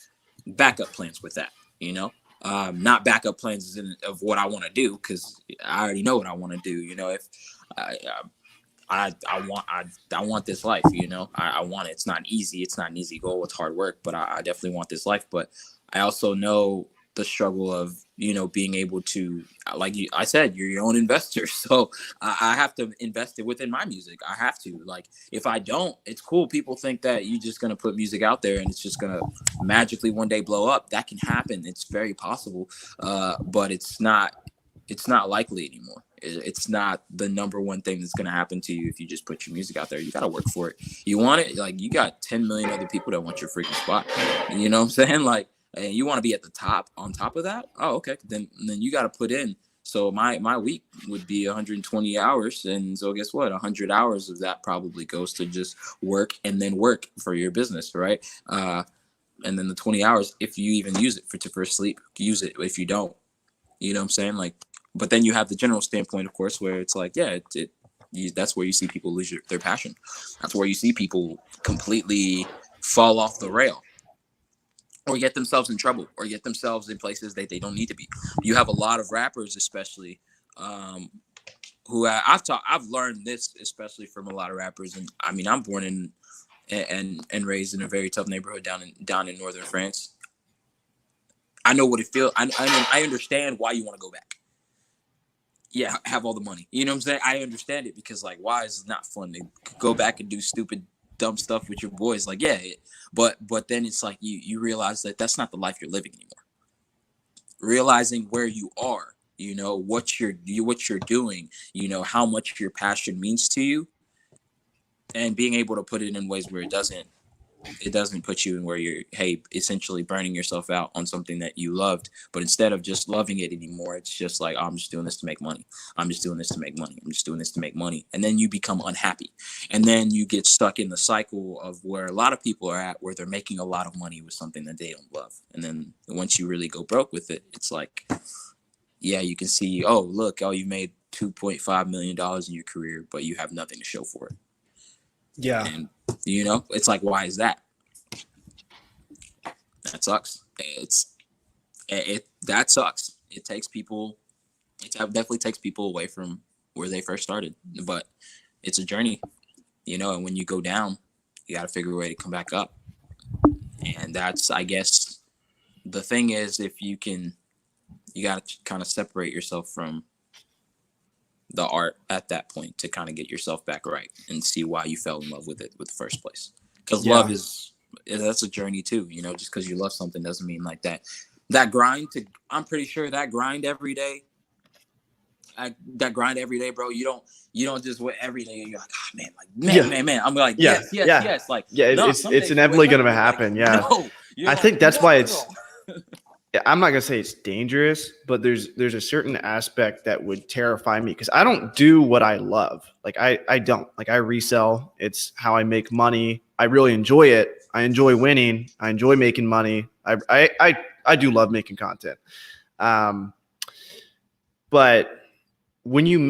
backup plans with that, not backup plans of what I want to do, because I already know what I want to do. If I want this life, I want it. It's not easy. It's not an easy goal. It's hard work, but I definitely want this life. But I also know the struggle of, being able to, like I said, you're your own investor. So I have to invest it within my music. I have to. Like, if I don't, it's cool. People think that you're just going to put music out there and it's just going to magically one day blow up. That can happen. It's very possible. But it's not likely anymore. It's not the number one thing that's going to happen to you if you just put your music out there. You got to work for it. You want it. Like, you got 10 million other people that want your freaking spot. You know what I'm saying? Like, and you want to be at the top on top of that. Oh, okay. Then you got to put in. So my week would be 120 hours. And so guess what? 100 hours of that probably goes to just work and then work for your business. Right. And then the 20 hours, if you even use it for sleep, use it. If you don't, you know what I'm saying? Like, but then you have the general standpoint, of course, where it's like, yeah, that's where you see people lose their passion. That's where you see people completely fall off the rail, or get themselves in trouble, or get themselves in places that they don't need to be. You have a lot of rappers, especially, who I've learned this, especially from a lot of rappers. And I mean, I'm born in and raised in a very tough neighborhood down in northern France. I know what it feels. I mean, I understand why you want to go back. Yeah, have all the money. You know what I'm saying? I understand it, because, like, why is it not fun to go back and do stupid, dumb stuff with your boys? Like, yeah, but then it's like you realize that that's not the life you're living anymore. Realizing where you are, what you're doing, how much your passion means to you, and being able to put it in ways where it doesn't put you in where you're, essentially burning yourself out on something that you loved. But instead of just loving it anymore, it's just like, oh, I'm just doing this to make money. I'm just doing this to make money. I'm just doing this to make money. And then you become unhappy. And then you get stuck in the cycle of where a lot of people are at, where they're making a lot of money with something that they don't love. And then once you really go broke with it, it's like, yeah, you can see, oh, look, you made $2.5 million in your career, but you have nothing to show for it. Yeah. And, it's like, why is that? That sucks. That sucks. It definitely takes people away from where they first started. But it's a journey, and when you go down, you got to figure a way to come back up. And that's, I guess, the thing is, if you got to kind of separate yourself from the art at that point to kind of get yourself back right and see why you fell in love with it with the first place. Because love that's a journey too. You know, just because you love something doesn't mean like that grind. I'm pretty sure that grind every day. That grind every day, bro. You don't just wait every day. And you're like, oh, man. I'm like, yes. Like, no, it's inevitably going to happen. Like, no, I think that's why it's. I'm not gonna say it's dangerous, but there's a certain aspect that would terrify me because I don't do what I love. Like I don't like I resell. It's how I make money. I really enjoy it. I enjoy winning. I enjoy making money. I do love making content. But when you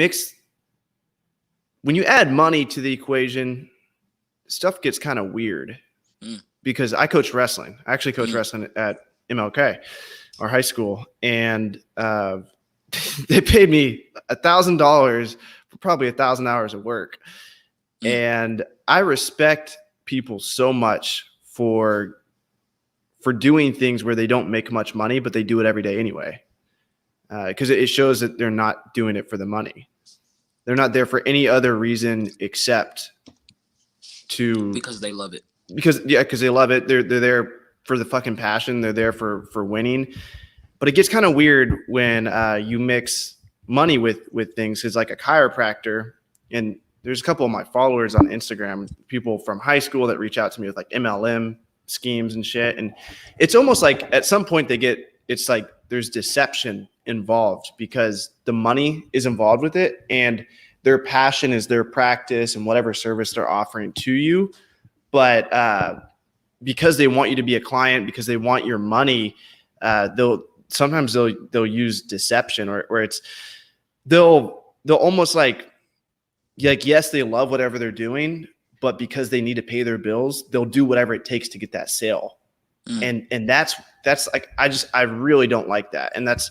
add money to the equation, stuff gets kind of weird because I coach wrestling. I actually coach wrestling at MLK, our high school, and they paid me $1,000 for probably 1,000 hours of work. And I respect people so much for doing things where they don't make much money, but they do it every day anyway. Because it shows that they're not doing it for the money. They're not there for any other reason except because they love it. Because they love it. They're there for the fucking passion. They're there for winning. But it gets kind of weird when you mix money with things. It's like a chiropractor, and there's a couple of my followers on Instagram, people from high school that reach out to me with like MLM schemes and shit. And it's almost like at some point it's like there's deception involved because the money is involved with it and their passion is their practice and whatever service they're offering to you. But because they want you to be a client, because they want your money, they'll use deception or it's they'll almost like yes, they love whatever they're doing, but because they need to pay their bills, they'll do whatever it takes to get that sale. And that's like I really don't like that. And that's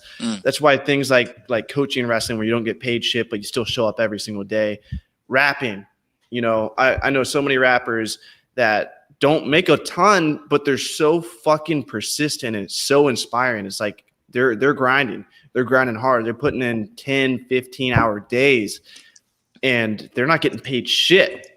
why things like coaching wrestling where you don't get paid shit, but you still show up every single day. Rapping, I know so many rappers that don't make a ton, but they're so fucking persistent and it's so inspiring. It's like they're grinding. They're grinding hard. They're putting in 10, 15-hour days and they're not getting paid shit.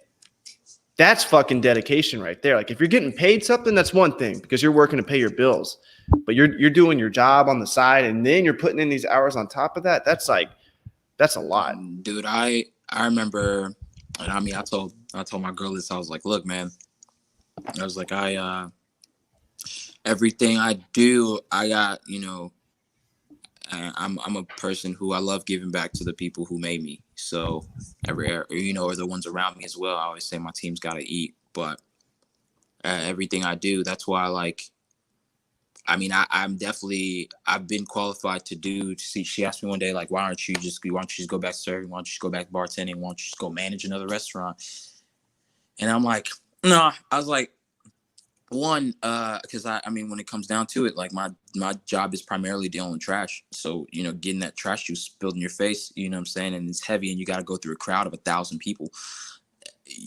That's fucking dedication right there. Like if you're getting paid something, that's one thing because you're working to pay your bills, but you're doing your job on the side and then you're putting in these hours on top of that. That's a lot. Dude, I remember, and I mean, I told my girl this. I was like, look, man, I was like, everything I do, I got, I'm a person who I love giving back to the people who made me. So or the ones around me as well. I always say my team's got to eat, but everything I do, that's why I've been qualified to see. She asked me one day, like, why don't you just go back serving? Why don't you just go back bartending? Why don't you just go manage another restaurant? And I'm like, no, I was like, one, because I mean, when it comes down to it, like my job is primarily dealing with trash. So, getting that trash juice spilled in your face, you know what I'm saying? And it's heavy and you got to go through a crowd of 1,000 people.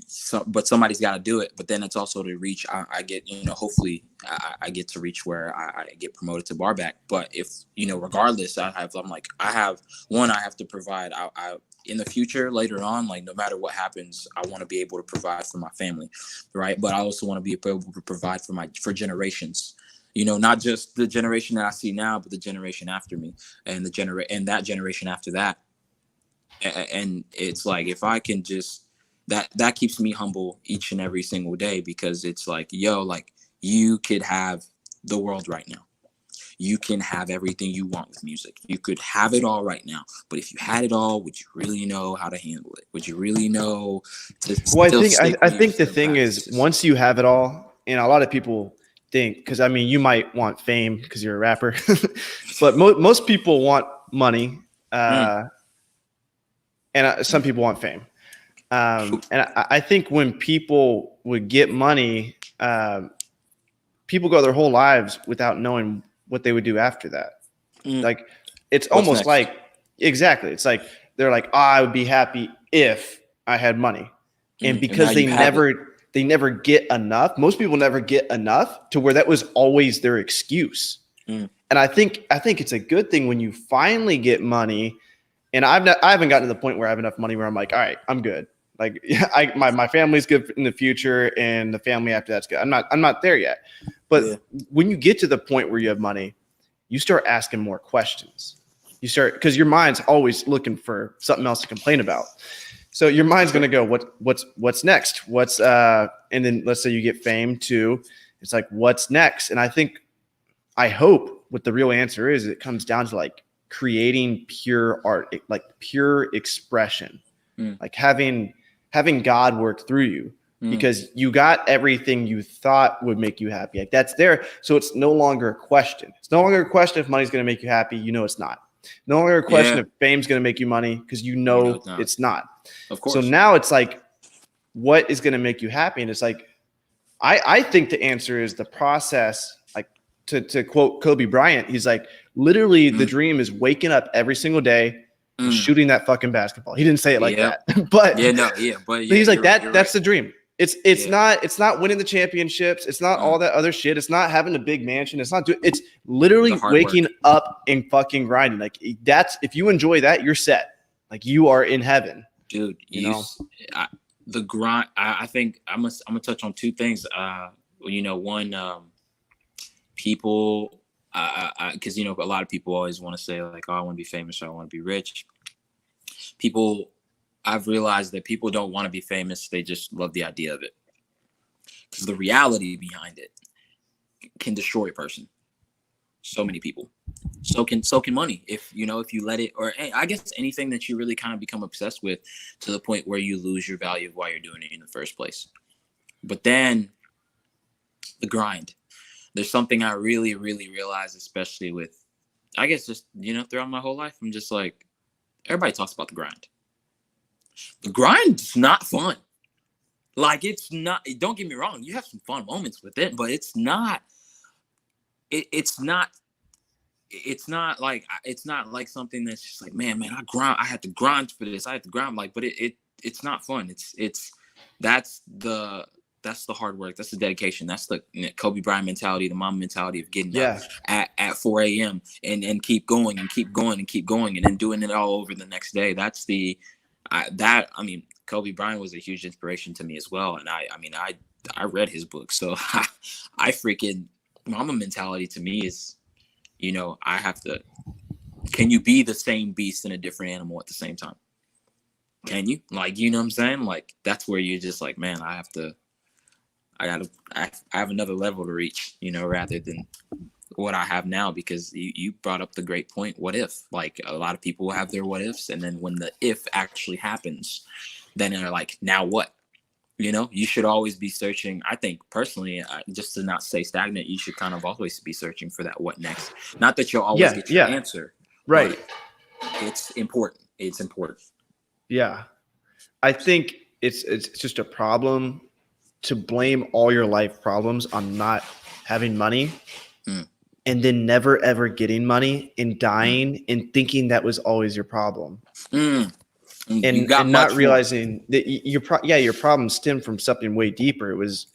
So, but somebody's got to do it. But then it's also to reach, I get, hopefully I get to reach where I get promoted to barback. But if, regardless, I have to provide, in the future, later on, like no matter what happens, I want to be able to provide for my family, right? But I also want to be able to provide for generations, not just the generation that I see now, but the generation after me and that generation after that. And it's like, if I can just, that keeps me humble each and every single day because it's like, like you could have the world right now. You can have everything you want with music. You could have it all right now. But if you had it all, would you really know how to handle it? Would you really know to Well, I think the thing is, once you have it all, and a lot of people think, because I mean, you might want fame because you're a rapper, but most people want money, and some people want fame. And I think when people would get money, people go their whole lives without knowing what they would do after that. Like it's almost like exactly. It's like they're like, oh, I would be happy if I had money, and because they never get enough. Most people never get enough to where that was always their excuse. And I think it's a good thing when you finally get money. And I haven't gotten to the point where I have enough money where I'm like, all right, I'm good. Like my family's good in the future, and the family after that's good. I'm not there yet. But when you get to the point where you have money, you start asking more questions. You start, because your mind's always looking for something else to complain about. So your mind's going to go, what's next? And then let's say you get fame too. It's like, what's next? And I hope what the real answer is, it comes down to like creating pure art, like pure expression, like having God work through you, because you got everything you thought would make you happy. Like that's there. So it's no longer a question. It's no longer a question if money's going to make you happy. You know, it's not. No longer a question if fame's going to make you money, because you know it's not. Of course. So now it's like, what is going to make you happy? And it's like, I think the answer is the process. Like to quote Kobe Bryant, he's like, literally the dream is waking up every single day and shooting that fucking basketball. He didn't say it like that, but he's like that's right. The dream. It's not winning the championships. It's not all that other shit. It's not having a big mansion. It's literally waking up and fucking grinding. Like that's, if you enjoy that, you're set. Like you are in heaven, dude. The grind. I think I'm gonna touch on two things. One, people, because a lot of people always want to say like, oh, I want to be famous, or I want to be rich. I've realized that people don't want to be famous. They just love the idea of it. Because the reality behind it can destroy a person. So many people. So can money. If you let it, or I guess anything that you really kind of become obsessed with to the point where you lose your value of why you're doing it in the first place. But then the grind. There's something I really, really realized, especially with, I guess just, throughout my whole life. I'm just like, everybody talks about the grind. The grind's not fun. Like it's not, don't get me wrong, you have some fun moments with it, but it's not like something that's just like, man, I had to grind for this. I had to grind, like, but it's not fun. That's the hard work. That's the dedication. That's the Kobe Bryant mentality, the mom mentality of getting up at 4 a.m. and keep going and keep going and keep going and then doing it all over the next day. That's Kobe Bryant was a huge inspiration to me as well. And I read his book. So I freaking, mama mentality to me is, I have to, can you be the same beast and a different animal at the same time? Can you? Like, you know what I'm saying? Like, that's where you're just like, man, I have another level to reach, rather than what I have now, because you brought up the great point. What if? Like, a lot of people have their what ifs, and then when the if actually happens, then they're like, now what? You should always be searching. I think personally, just to not stay stagnant, you should kind of always be searching for that what next. Not that you'll always get your answer. Right. It's important. It's important. Yeah. I think it's just a problem to blame all your life problems on not having money and then never ever getting money and dying and thinking that was always your problem. And not realizing that your problem stemmed from something way deeper. It was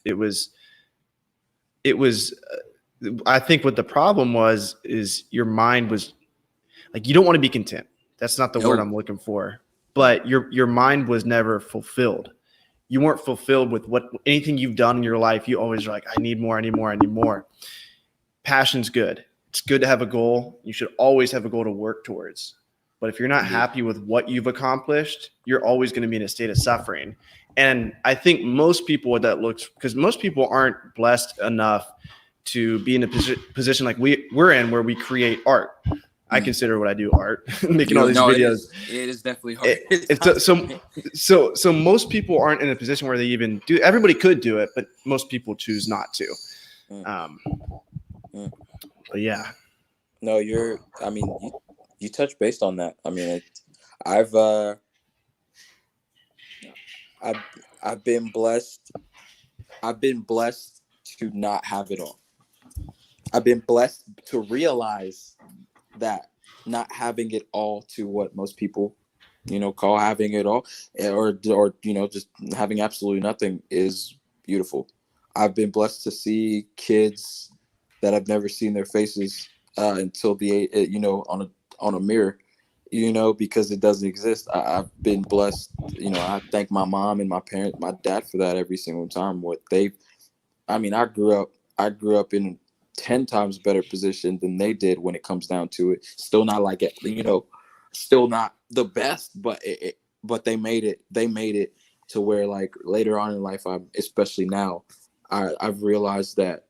I think what the problem is your mind was like, you don't want to be content. That's not the word I'm looking for, but your mind was never fulfilled. You weren't fulfilled with anything you've done in your life. You always are like, I need more, I need more, I need more. Passion's good. It's good to have a goal. You should always have a goal to work towards. But if you're not happy with what you've accomplished, you're always going to be in a state of suffering. And I think most people, because most people aren't blessed enough to be in a position like we're in, where we create art. I consider what I do art, making all these videos. It is definitely hard. So most people aren't in a position where they even do. Everybody could do it, but most people choose not to. But yeah. No, you touch based on that. I mean, I've been blessed. I've been blessed to not have it all. I've been blessed to realize that not having it all, to what most people, call having it all, or just having absolutely nothing, is beautiful. I've been blessed to see kids that I've never seen their faces until on a mirror, because it doesn't exist. I've been blessed. I thank my mom and my dad for that every single time. I grew up in 10 times better position than they did when it comes down to it. Still not like it, still not the best, but they made it. They made it to where, like, later on in life, especially now, I've realized that,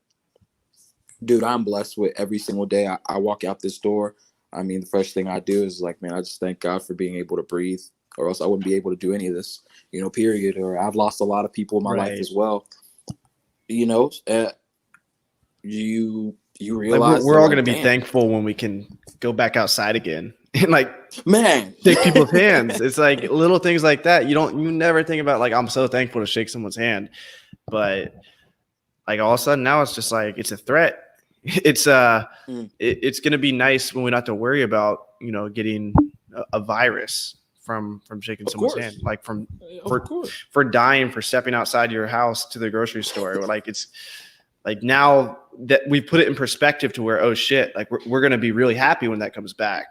dude, I'm blessed with every single day. I walk out this door. The first thing I do is, like, man, I just thank God for being able to breathe, or else I wouldn't be able to do any of this, period. Or I've lost a lot of people in my life as well. You realize like we're all going to be thankful when we can go back outside again and, like, man, shake people's hands. It's like little things like that. You never think about, like, I'm so thankful to shake someone's hand, but, like, all of a sudden now it's just like it's a threat. It's it's going to be nice when we don't have to worry about getting a virus from shaking someone's hand, like for dying for stepping outside your house to the grocery store. Like, it's like, now that we put it in perspective to where, oh shit, like we're going to be really happy when that comes back.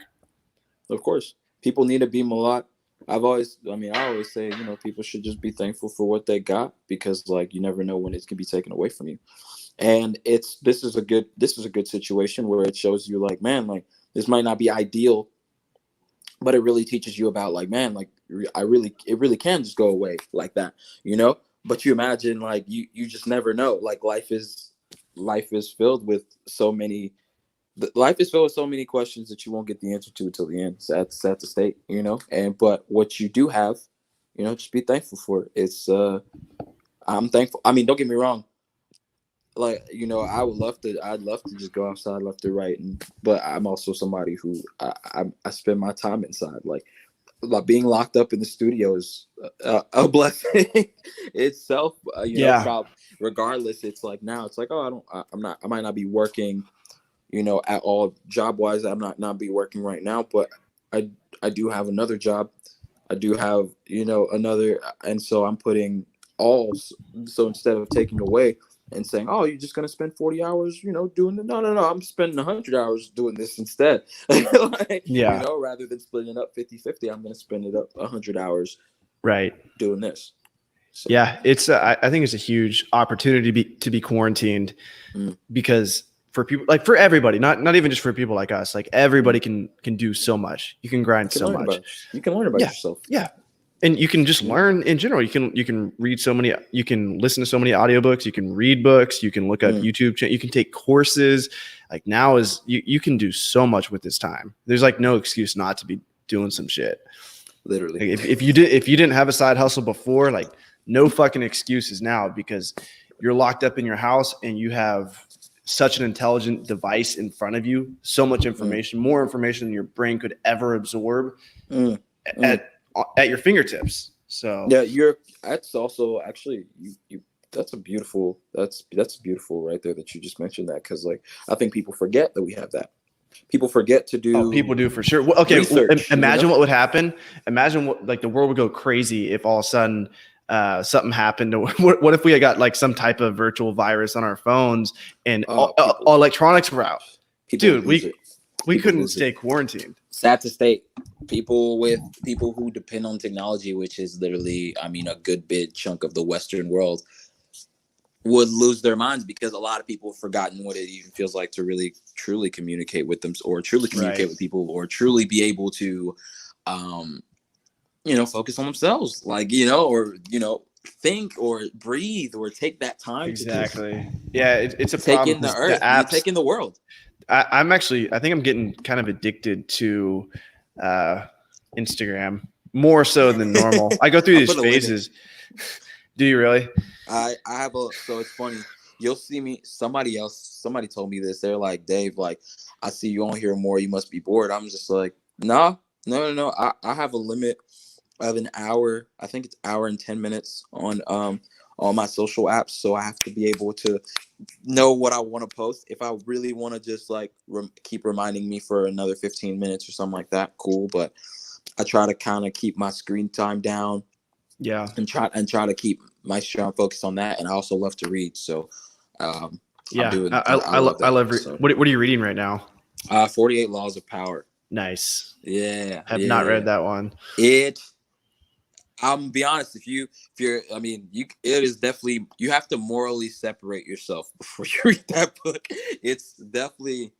Of course, people need to be a lot. I always say, people should just be thankful for what they got, because, like, you never know when it can be taken away from you. And this is a good situation where it shows you, like, man, like, this might not be ideal, but it really teaches you about, like, man, like, it really can just go away like that, But you imagine, like, you just never know. Like, life is filled with so many. Life is filled with so many questions that you won't get the answer to until the end. Sad to state, but what you do have, just be thankful for it. It's I'm thankful. Don't get me wrong. Like, I'd love to just go outside left or right, but I'm also somebody who I spend my time inside. Like being locked up in the studio is a blessing itself. Regardless, it's like, now it's like, oh, I might not be working, at all job wise. I'm not be working right now, but I do have another job. I do have, another, and so I'm putting all. So instead of taking away and saying, oh, you're just gonna spend 40 hours, doing it. No, I'm spending 100 hours doing this instead. Rather than splitting it up 50-50, I'm gonna spend it up 100 hours, right, doing this. So. Yeah, it's I think it's a huge opportunity to be quarantined, because for people, like, for everybody, not even just for people like us, like, everybody can do so much. You can grind so much. You can learn about yourself. Yeah. And you can just learn in general. You can read you can listen to so many audiobooks, you can read books, you can look up YouTube channels, you can take courses. Like, now you can do so much with this time. There's, like, no excuse not to be doing some shit. Literally. Like, if you didn't have a side hustle before, like, no fucking excuses now, because you're locked up in your house and you have such an intelligent device in front of you, so much information, more information than your brain could ever absorb at your fingertips. So yeah, that's also actually that's beautiful right there that you just mentioned that, because, like, I think people forget that we have that. People forget to do. People do, for sure. Well, okay, research, imagine what would happen. Imagine what, like, the world would go crazy if all of a sudden something happened. What if we got, like, some type of virtual virus on our phones and all electronics were out? Dude, we couldn't stay quarantined. Sad to state, people who depend on technology, which is literally, a good big chunk of the Western world, would lose their minds, because a lot of people have forgotten what it even feels like to really truly communicate with them, or truly communicate with people, or truly be able to focus on themselves, like, or think or breathe or take that time. Exactly. Yeah, it's a taking the earth, you're taking the world. I think I'm getting kind of addicted to Instagram more so than normal. I go through these phases. Do you really? I have so it's funny. You'll see me. Somebody told me this. They're like, Dave, like, I see you on here more. You must be bored. I'm just like, no. I have a limit of an hour. I think it's hour and 10 minutes on all my social apps. So I have to be able to know what I want to post. If I really want to just, like, keep reminding me for another 15 minutes or something like that, cool. But I try to kind of keep my screen time down. Yeah. And try to keep my strong focus on that. And I also love to read. So I love so. what are you reading right now? 48 Laws of Power. Nice. Yeah. Have not read that one. I'm be honest, if you're, I mean, it is definitely, you have to morally separate yourself before you read that book. It's definitely,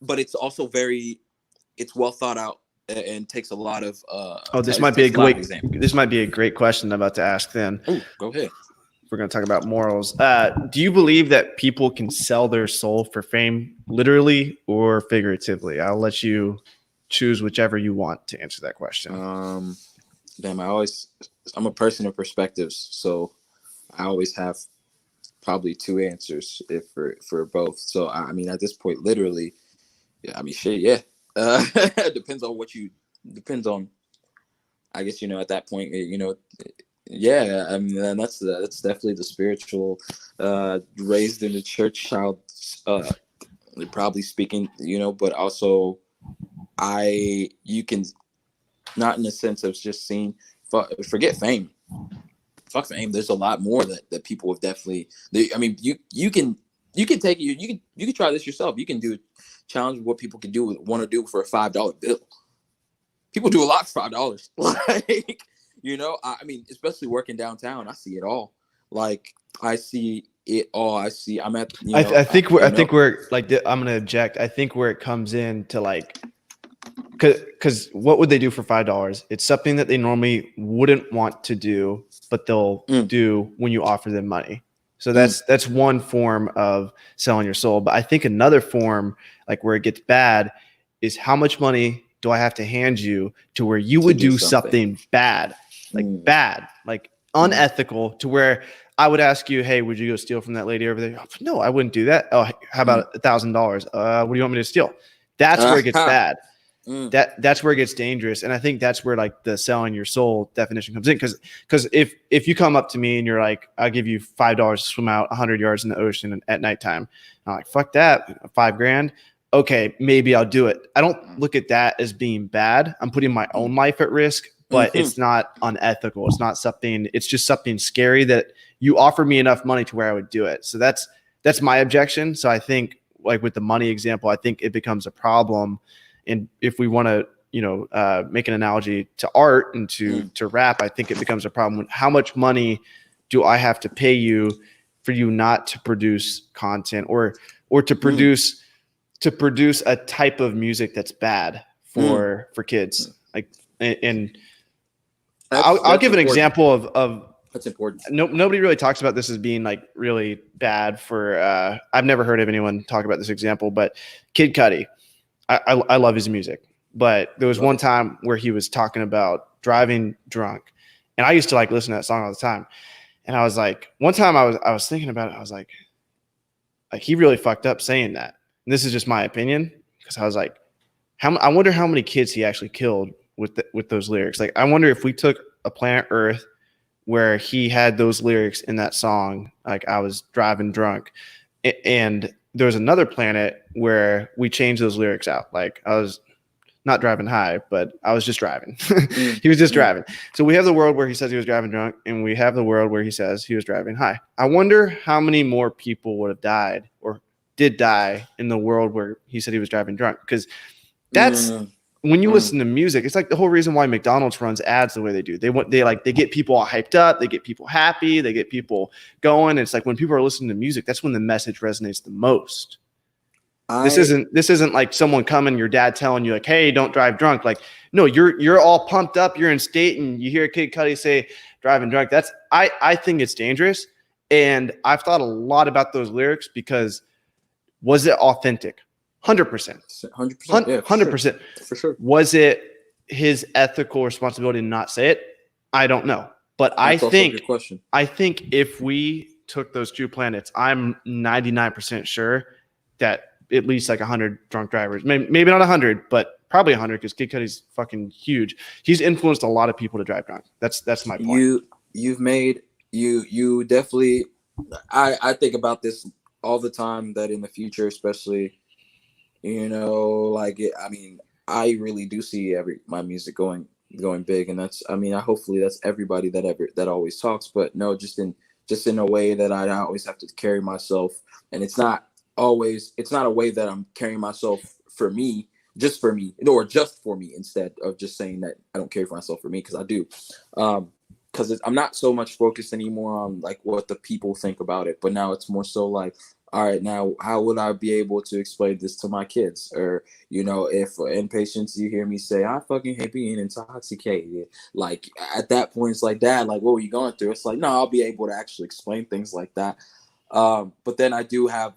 but it's also it's well thought out and takes a lot of. This might be a great question I'm about to ask. Then, go ahead. We're going to talk about morals. Do you believe that people can sell their soul for fame, literally or figuratively? I'll let you choose whichever you want to answer that question. I'm a person of perspectives, so I always have probably two answers for both. So I mean, at this point, literally, yeah. I mean, shit, yeah. Depends on. I guess at that point, yeah. I mean, that's definitely the spiritual, raised in the church child, probably speaking, but also, you can, not in the sense of just seeing. Forget fame. Fuck fame. There's a lot more that people have definitely. I mean, you can take you can try this yourself. You can do challenge what people can want to do for a $5 bill. People do a lot for $5. Like, I mean, especially working downtown, I see it all. Like, I see it all. I'm at. I think we're like. I'm gonna object. I think where it comes in to like. Because what would they do for $5? It's something that they normally wouldn't want to do, but they'll do when you offer them money. So that's one form of selling your soul. But I think another form, like where it gets bad, is how much money do I have to hand you to where you would do something bad, like unethical, to where I would ask you, hey, would you go steal from that lady over there? No, I wouldn't do that. Oh, how about $1,000? What do you want me to steal? That's where it gets bad. That's where it gets dangerous. And I think that's where like the selling your soul definition comes in. Because if you come up to me and you're like, I'll give you $5 to swim out 100 yards in the ocean at nighttime, I'm like, fuck that, $5,000. Okay, maybe I'll do it. I don't look at that as being bad. I'm putting my own life at risk, but it's not unethical. It's not something, it's just something scary that you offer me enough money to where I would do it. So that's my objection. So I think like with the money example, I think it becomes a problem. And if we want to, make an analogy to art and to rap, I think it becomes a problem. How much money do I have to pay you for you not to produce content or to produce a type of music that's bad for kids? Like, and I'll give an example of that's important. Nobody really talks about this as being like really bad for. I've never heard of anyone talk about this example, but Kid Cudi. I love his music, but there was one time where he was talking about driving drunk, and I used to like listen to that song all the time. And I was like, one time I was thinking about it. I was like he really fucked up saying that. And this is just my opinion, because I was like, I wonder how many kids he actually killed with those lyrics. Like, I wonder if we took a planet Earth where he had those lyrics in that song, like I was driving drunk, and there was another planet where we changed those lyrics out. Like, I was not driving high, but I was just driving. He was just driving. So we have the world where he says he was driving drunk, and we have the world where he says he was driving high. I wonder how many more people would have died or did die in the world where he said he was driving drunk. Because that's when you listen to music, it's like the whole reason why McDonald's runs ads the way they do. They get people all hyped up, they get people happy, they get people going. It's like when people are listening to music, that's when the message resonates the most. This isn't like someone coming, your dad telling you like, hey, don't drive drunk. Like, no, you're all pumped up, you're in state, and you hear Kid Cudi say driving drunk. I think it's dangerous. And I've thought a lot about those lyrics, because was it authentic? 100%. 100%. Yeah, 100%. For sure. Was it his ethical responsibility to not say it? I don't know. But I think if we took those two planets, I'm 99% sure that at least like 100 drunk drivers, maybe not 100, but probably 100, because Kid Cudi's fucking huge. He's influenced a lot of people to drive drunk. That's my point. You definitely, I think about this all the time, that in the future, especially, I really do see my music going big. And that's, hopefully that's everybody that always talks, but no, just in a way that I always have to carry myself. And it's not a way that I'm carrying myself for me, just for me, or just for me, instead of just saying that I don't care for myself for me, because I do. Because I'm not so much focused anymore on like what the people think about it, but now it's more so like, all right, now how would I be able to explain this to my kids? Or, you know, if in patients you hear me say, I fucking hate being intoxicated, like at that point it's like, Dad, like what were you going through? It's like, no, I'll be able to actually explain things like that. But then I do have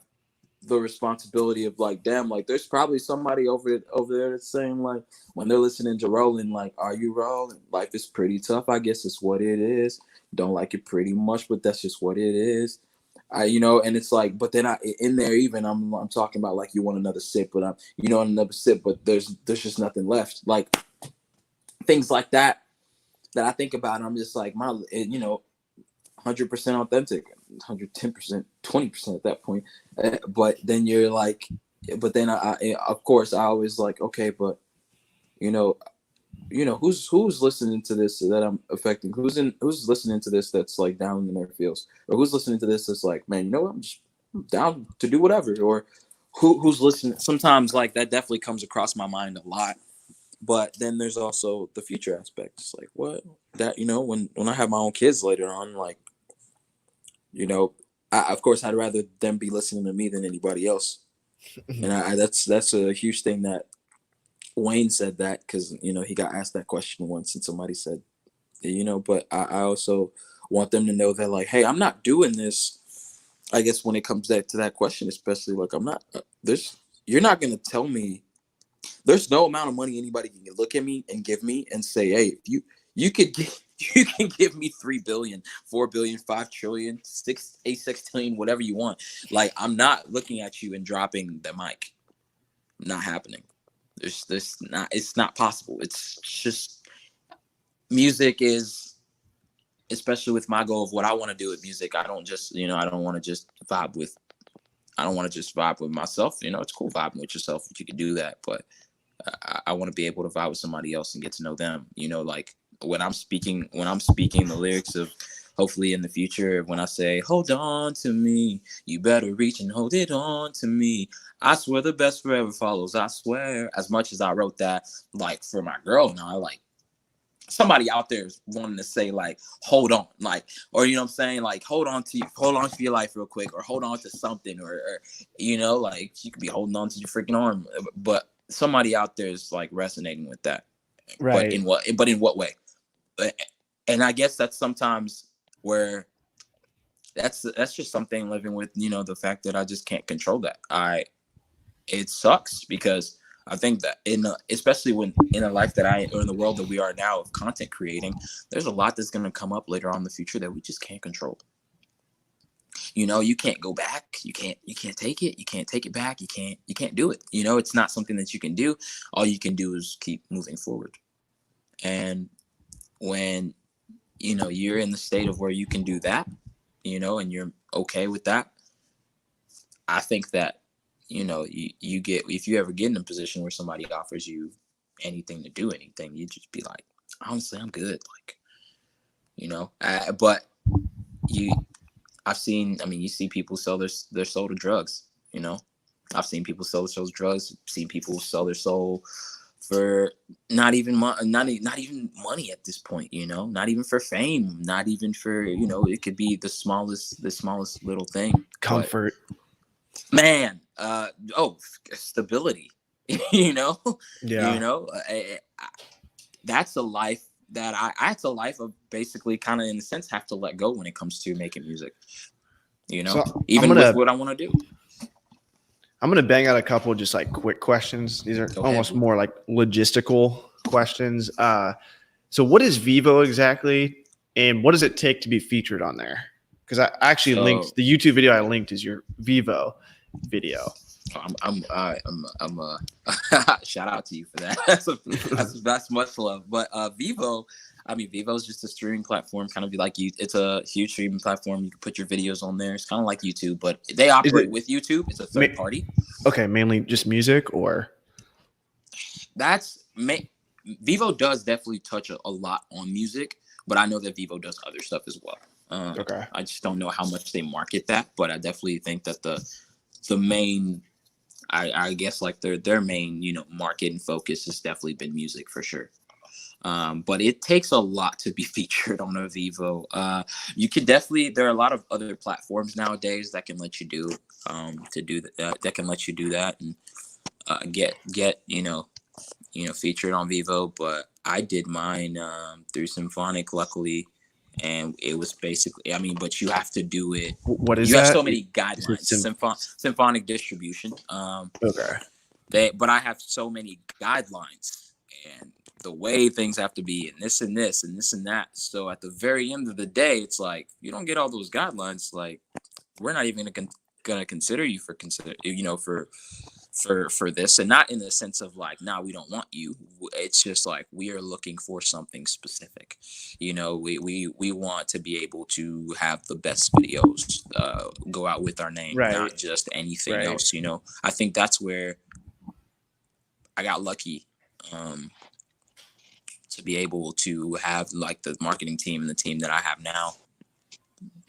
the responsibility of like, damn, like there's probably somebody over there that's saying like, when they're listening to Rolling, like, are you rolling? Life is pretty tough, I guess it's what it is. Don't like it pretty much, but that's just what it is. You know, and it's like, but then in there even I'm talking about like, you want another sip, but another sip, but there's just nothing left. Like things like that I think about, and I'm just like, 100% authentic, 110%, 20% at that point. But then you're like, but then I of course I always like, okay, but who's listening to this that I'm affecting? Who's listening to this that's like down in their feels, or who's listening to this that's like, man, you know what, I'm just down to do whatever, or who's listening. Sometimes like that definitely comes across my mind a lot. But then there's also the future aspects, like what that, when I have my own kids later on, like, of course I'd rather them be listening to me than anybody else. And that's a huge thing that Wayne said, that because he got asked that question once and somebody said, but I also want them to know that like, hey, I'm not doing this. I guess when it comes back to that question, especially like, I'm not you're not going to tell me, there's no amount of money anybody can look at me and give me and say, hey, if you can give me 3 billion, 4 billion, 5 trillion, 6 trillion, whatever you want. Like, I'm not looking at you and dropping the mic. Not happening. It's not possible. It's just, music is, especially with my goal of what I want to do with music, I don't just, I don't want to just vibe with myself. It's cool vibing with yourself if you can do that, but I want to be able to vibe with somebody else and get to know them. Like when I'm speaking the lyrics of hopefully in the future, when I say, hold on to me, you better reach and hold it on to me. I swear the best forever follows. I swear. As much as I wrote that, like for my girl now, like somebody out there is wanting to say like, hold on, like, or what I'm saying, like, hold on to your life real quick, or hold on to something, or like you could be holding on to your freaking arm, but somebody out there is like resonating with that, right? But in what way? And I guess that's sometimes where that's just something living with, the fact that I just can't control that. It sucks because I think that especially when in a life or in the world that we are now of content creating, there's a lot that's going to come up later on in the future that we just can't control. You can't go back. You can't take it. You can't take it back. You can't do it. It's not something that you can do. All you can do is keep moving forward. And when, you're in the state of where you can do that, and you're okay with that, I think that, you get, if you ever get in a position where somebody offers you anything to do anything, you just be like, honestly, I'm good. Like, but you see people sell their soul to drugs, I've seen people sell their soul to drugs, seen people sell their soul for not even money at this point, not even for fame, not even for, it could be the smallest little thing. Comfort. But, man, stability, Yeah. That's a life that it's a life of basically kind of in a sense have to let go when it comes to making music, So with what I want to do. I'm going to bang out a couple just like quick questions. These are almost more like logistical questions. So what is Vivo exactly? And what does it take to be featured on there? Because I actually linked the YouTube video I linked is your Vivo video. I'm shout out to you for that. That's much love. But Vivo is just a streaming platform, kind of like it's a huge streaming platform. You can put your videos on there. It's kind of like YouTube, but they operate with YouTube. It's a third party. Okay, mainly just music, or Vivo does definitely touch a lot on music, but I know that Vivo does other stuff as well. I just don't know how much they market that, but I definitely think that the main I guess like their main, you know, market and focus has definitely been music for sure. But it takes a lot to be featured on a Vivo. You could definitely, there are a lot of other platforms nowadays that can let you do that can let you do that and get featured on Vivo. But I did mine through Symphonic, luckily, and it was basically, I mean, but you have to do it. What is You have that? so many Is it guidelines. Symphonic distribution. Okay. But I have so many guidelines and the way things have to be and this and this and this and that. So at the very end of the day, it's like, you don't get all those guidelines. Like, we're not even gonna consider you for for this, and not in the sense of like, nah, we don't want you. It's just like, we are looking for something specific. You know, we want to be able to have the best videos go out with our name, Right. not just anything Right. else. You know, I think that's where I got lucky to be able to have like the marketing team and the team that I have now,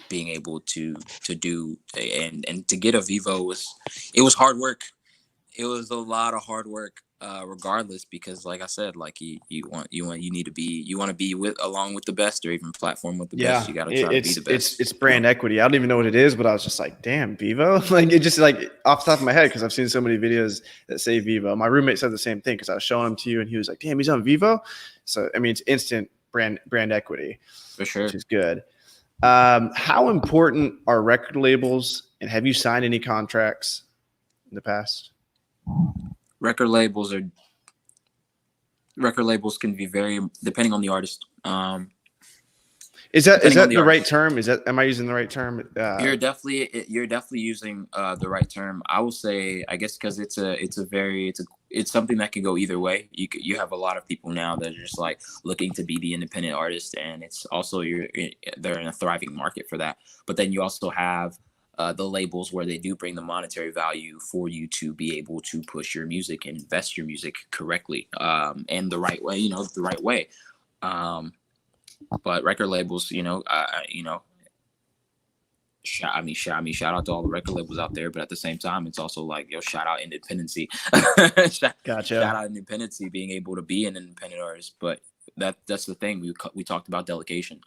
being able to do and to get a Vivo it was hard work. It was a lot of hard work, regardless, because like I said, like you want to be with along with the best, or even platform with the best. You got to try to be the best. It's brand equity. I don't even know what it is, but I was just like, damn, Vivo. Like, it just like off the top of my head, because I've seen so many videos that say Vivo. My roommate said the same thing because I was showing him to you, and he was like, damn, he's on Vivo. So I mean, it's instant brand equity For sure. which is good. How important are record labels, and have you signed any contracts in the past? Record labels can be very, depending on the artist. Is that the right artist. term? Am I using the right term? You're definitely using the right term. I will say, I guess, because it's something that can go either way. You have a lot of people now that are just like looking to be the independent artist, and it's also they're in a thriving market for that. But then you also have the labels where they do bring the monetary value for you to be able to push your music and invest your music correctly, and the right way. The right way. But record labels, shout out to all the record labels out there. But at the same time, it's also like, shout out independency. Gotcha. Shout out independency, being able to be an independent artist. But that's the thing. We talked about delegation.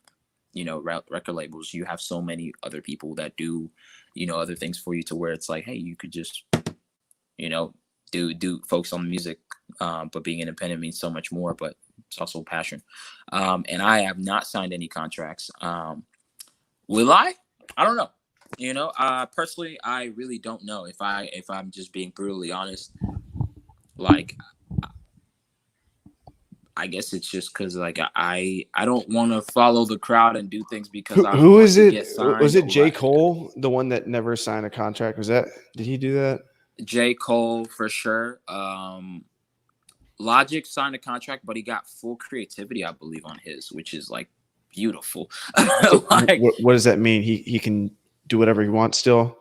Record labels, you have so many other people that do, other things for you, to where it's like, hey, you could just, do focus on the music. But being independent means so much more, but it's also passion. And I have not signed any contracts. Will I? I don't know. Personally, I really don't know. If I'm just being brutally honest, like, I guess it's just because like I don't want to follow the crowd and do things because who is it? Was it J. Like, Cole, the one that never signed a contract? Did he do that? J. Cole for sure. Logic signed a contract, but he got full creativity, I believe, on his, which is like beautiful. Like, what does that mean? He can do whatever he wants still.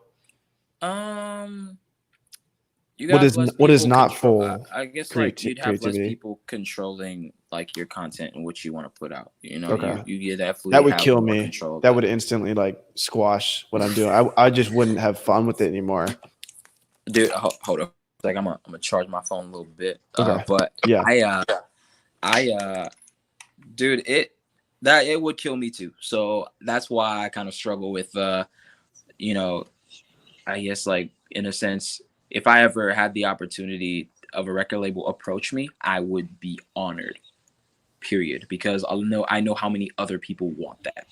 What is not full? I guess like you'd have less people controlling like your content and what you want to put out. Okay. You definitely that would have kill more me. control of that would instantly like squash what I'm doing. I just wouldn't have fun with it anymore. Dude, hold up. Like, I'm gonna charge my phone a little bit. Okay. But yeah, dude, it would kill me too. So that's why I kind of struggle with, I guess, like, in a sense, if I ever had the opportunity of a record label approach me, I would be honored, period. Because I know how many other people want that.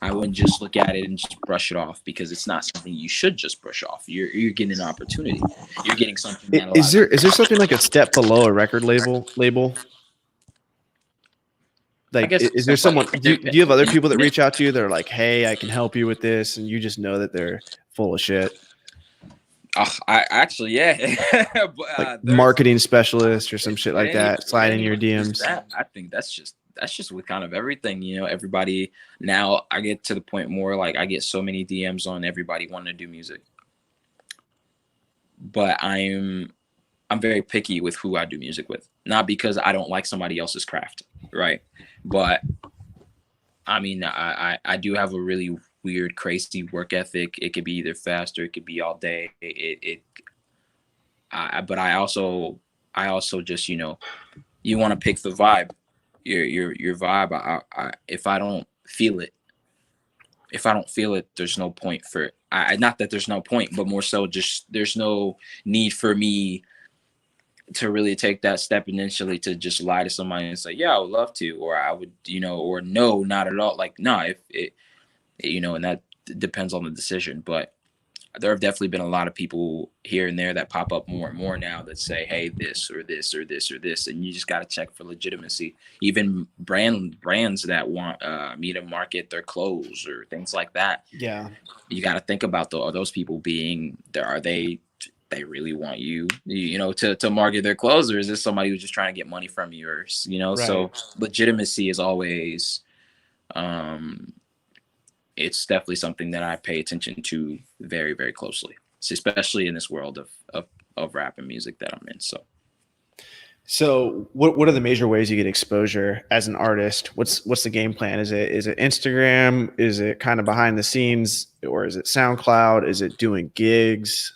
I wouldn't just look at it and just brush it off, because it's not something you should just brush off. You're getting an opportunity. You're getting something. Is there something like a step below a record label? Like, is there someone? Do you have other people that reach out to you that are like, "Hey, I can help you with this," and you just know that they're full of shit? I actually, yeah. But, like marketing specialist or some shit like that, slide in your DMs. I think that's just with kind of everything. Everybody now, I get to the point more like I get so many DMs on everybody wanting to do music, but I'm very picky with who I do music with. Not because I don't like somebody else's craft, right? But I mean, I do have a really weird, crazy work ethic. It could be either fast or it could be all day. but I also just, you want to pick the vibe, your vibe. If I don't feel it, there's no point for it. Not that there's no point, but more so just there's no need for me to really take that step initially to just lie to somebody and say, yeah, I would love to, or I would, or no, not at all. Like, no, if it, and that depends on the decision. But there have definitely been a lot of people here and there that pop up more and more now that say, hey, this or this or this or this. And you just got to check for legitimacy. Even brands that want me to market their clothes or things like that. Yeah. You got to think about are those people being there? Are they really want you to market their clothes, or is this somebody who's just trying to get money from you? Or, Right. So legitimacy is always, it's definitely something that I pay attention to very, very closely, especially in this world of rap and music that I'm in. So what are the major ways you get exposure as an artist? What's the game plan? Is it Instagram? Is it kind of behind the scenes, or is it SoundCloud? Is it doing gigs?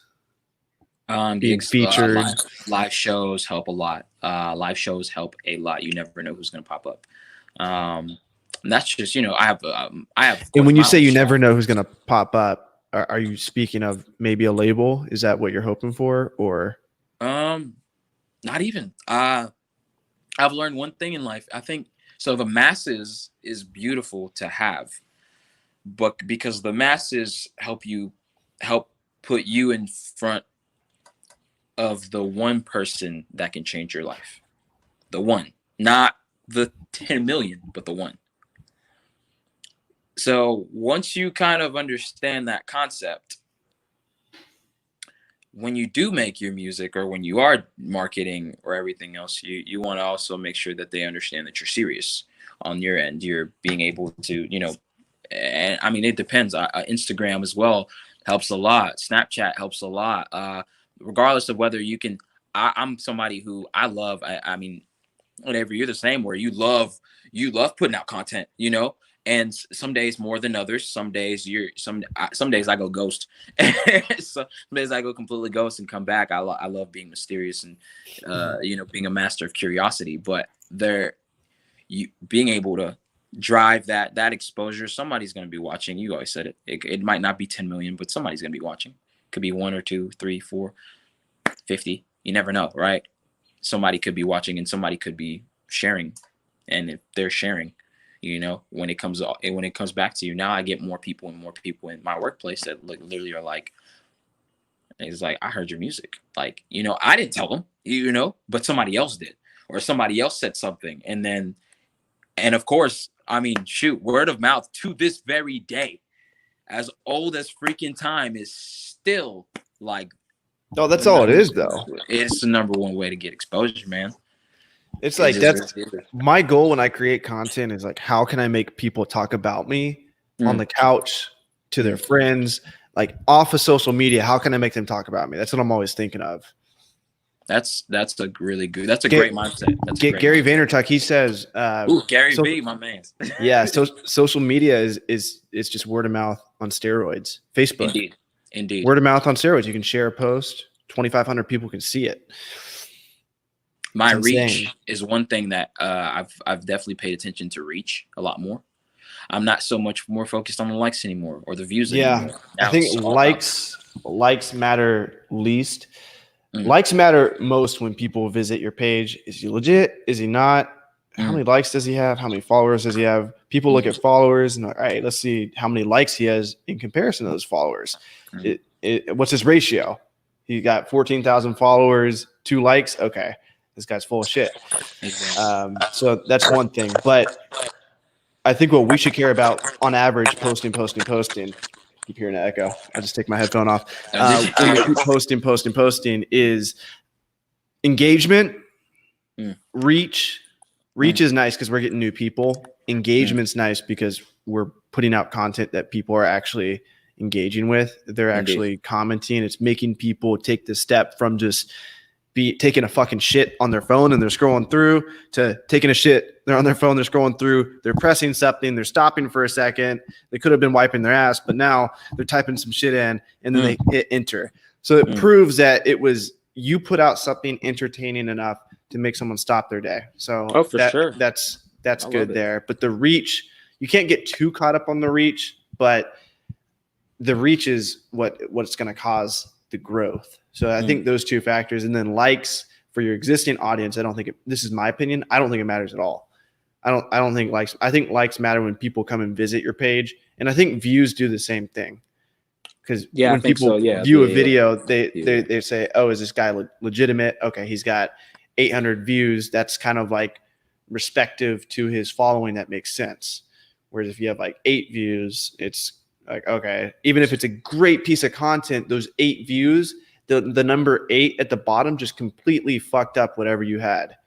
Being featured? Live shows help a lot. Live shows help a lot. You never know who's going to pop up. And that's just, I have. And when you say you never know who's going to pop up, are you speaking of maybe a label? Is that what you're hoping for, or? Not even. I've learned one thing in life. I think so. The masses is beautiful to have, but because the masses help put you in front of the one person that can change your life. The one, not the 10 million, but the one. So once you kind of understand that concept, when you do make your music or when you are marketing or everything else, you want to also make sure that they understand that you're serious on your end. You're being able to, and I mean, it depends. Instagram as well helps a lot. Snapchat helps a lot. Regardless of whether you can, I'm somebody who I love. I mean, whatever, you're the same where you love putting out content, and some days more than others. Some days some days I go ghost. Some days I go completely ghost and come back. I love being mysterious and, being a master of curiosity, but being able to drive that exposure, somebody's going to be watching. You always said it. It might not be 10 million, but somebody's going to be watching. Could be 1 or 2, 3, 4, 50. You never know, right? Somebody could be watching and somebody could be sharing. And if they're sharing, when it comes back to you, now I get more people in my workplace that literally are like, it's like, I heard your music. Like, I didn't tell them, but somebody else did, or somebody else said something. And of course, I mean, shoot, word of mouth to this very day, as old as freaking time, is still like, oh, that's all it is, though. It's the number one way to get exposure, man. It's like, that's my goal when I create content, is like, how can I make people talk about me on the couch to their friends, like off of social media? How can I make them talk about me? That's what I'm always thinking of. That's a really good. That's a great mindset. Gary Vaynerchuk, he says, Gary V, my man. Yeah, so social media is just word of mouth on steroids. Facebook, indeed, word of mouth on steroids. You can share a post, 2,500 people can see it. My reach is one thing that I've definitely paid attention to. Reach a lot more. I'm not so much more focused on the likes anymore or the views anymore. I think likes matter least. Likes matter most when people visit your page. Is he legit? Is he not? How many likes does he have? How many followers does he have? People look at followers and like, all right, let's see how many likes he has in comparison to those followers. What's his ratio? He got 14,000 followers, 2 likes. Okay, this guy's full of shit. So that's one thing. But I think what we should care about on average, posting. Keep hearing an echo. I'll just take my headphone off. When we keep posting is engagement, reach. Reach is nice because we're getting new people. Engagement's nice because we're putting out content that people are actually engaging with. They're actually commenting. It's making people take the step from just taking a fucking shit on their phone and they're scrolling through to taking a shit. They're on their phone, they're scrolling through, they're pressing something, they're stopping for a second. They could have been wiping their ass, but now they're typing some shit in and then they hit enter. So it proves that it was you put out something entertaining enough to make someone stop their day. So sure. That's I good love it. there. But the reach, you can't get too caught up on the reach, but the reach is what's going to cause the growth. So I think those two factors, and then likes for your existing audience. This is my opinion. I don't think it matters at all. I don't think likes. I think likes matter when people come and visit your page, and I think views do the same thing. Because when people view a video, they say, "Oh, is this guy legitimate? Okay, he's got 800 views. That's kind of like respective to his following. That makes sense." Whereas if you have like 8 views, it's like, okay, even if it's a great piece of content, those 8 views, the number 8 at the bottom just completely fucked up whatever you had.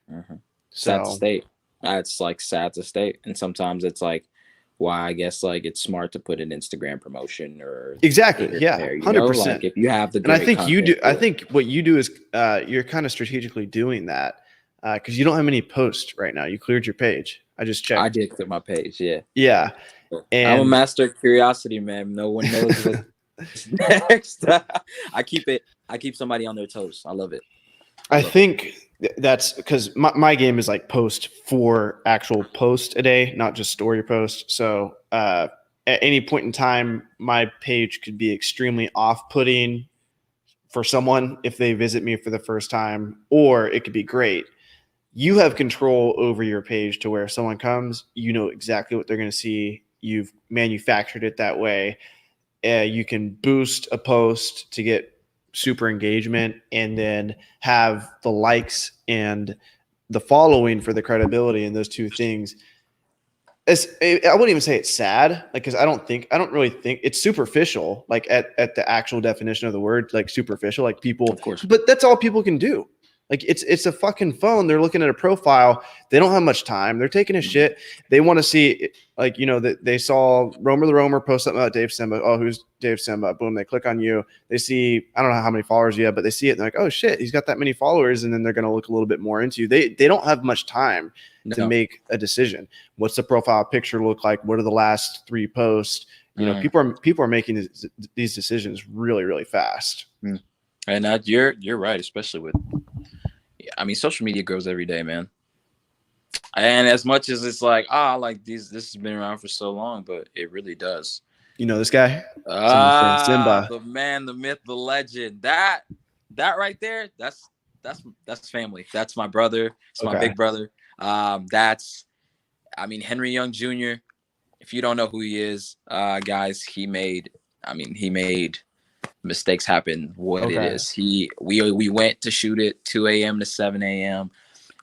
Mm-hmm. So, sad to state. That's like sad to state. And sometimes it's like, why I guess like it's smart to put an Instagram promotion or exactly, yeah, 100%. Like if you have the, and I think you do. I think what you do is you're kind of strategically doing that because you don't have any posts right now. You cleared your page. I just checked. I did clear my page. Yeah. Yeah. And I'm a master of curiosity, man. No one knows what's next. I keep somebody on their toes. I love it. I think that's because my game is like post 4 actual posts a day, not just story posts. So at any point in time, my page could be extremely off-putting for someone if they visit me for the first time, or it could be great. You have control over your page to where if someone comes, you know exactly what they're going to see. You've manufactured it that way. You can boost a post to get super engagement and then have the likes and the following for the credibility, and those two things. I wouldn't even say it's sad, like, because I don't really think it's superficial, like at the actual definition of the word, like superficial, like people, of course, but that's all people can do. Like it's a fucking phone. They're looking at a profile. They don't have much time. They're taking a shit. They want to see, like, you know, that they saw Romer the Romer post something about Dave Tsimba. Oh, who's Dave Tsimba? Boom. They click on you. They see, I don't know how many followers you have, but they see it and they're like, oh shit, he's got that many followers. And then they're going to look a little bit more into you. They don't have much time to make a decision. What's the profile picture look like? What are the last 3 posts? You know, people are making these decisions really, really fast. And you're right, especially with, I mean, social media grows every day, man. And as much as it's like, like this has been around for so long, but it really does. You know this guy? Tsimba. The man, the myth, the legend. That right there, that's family. That's my brother. It's my big brother. That's, I mean, Henry Young Jr. If you don't know who he is, guys, he made mistakes happen. It is. We went to shoot it 2 a.m. to 7 a.m.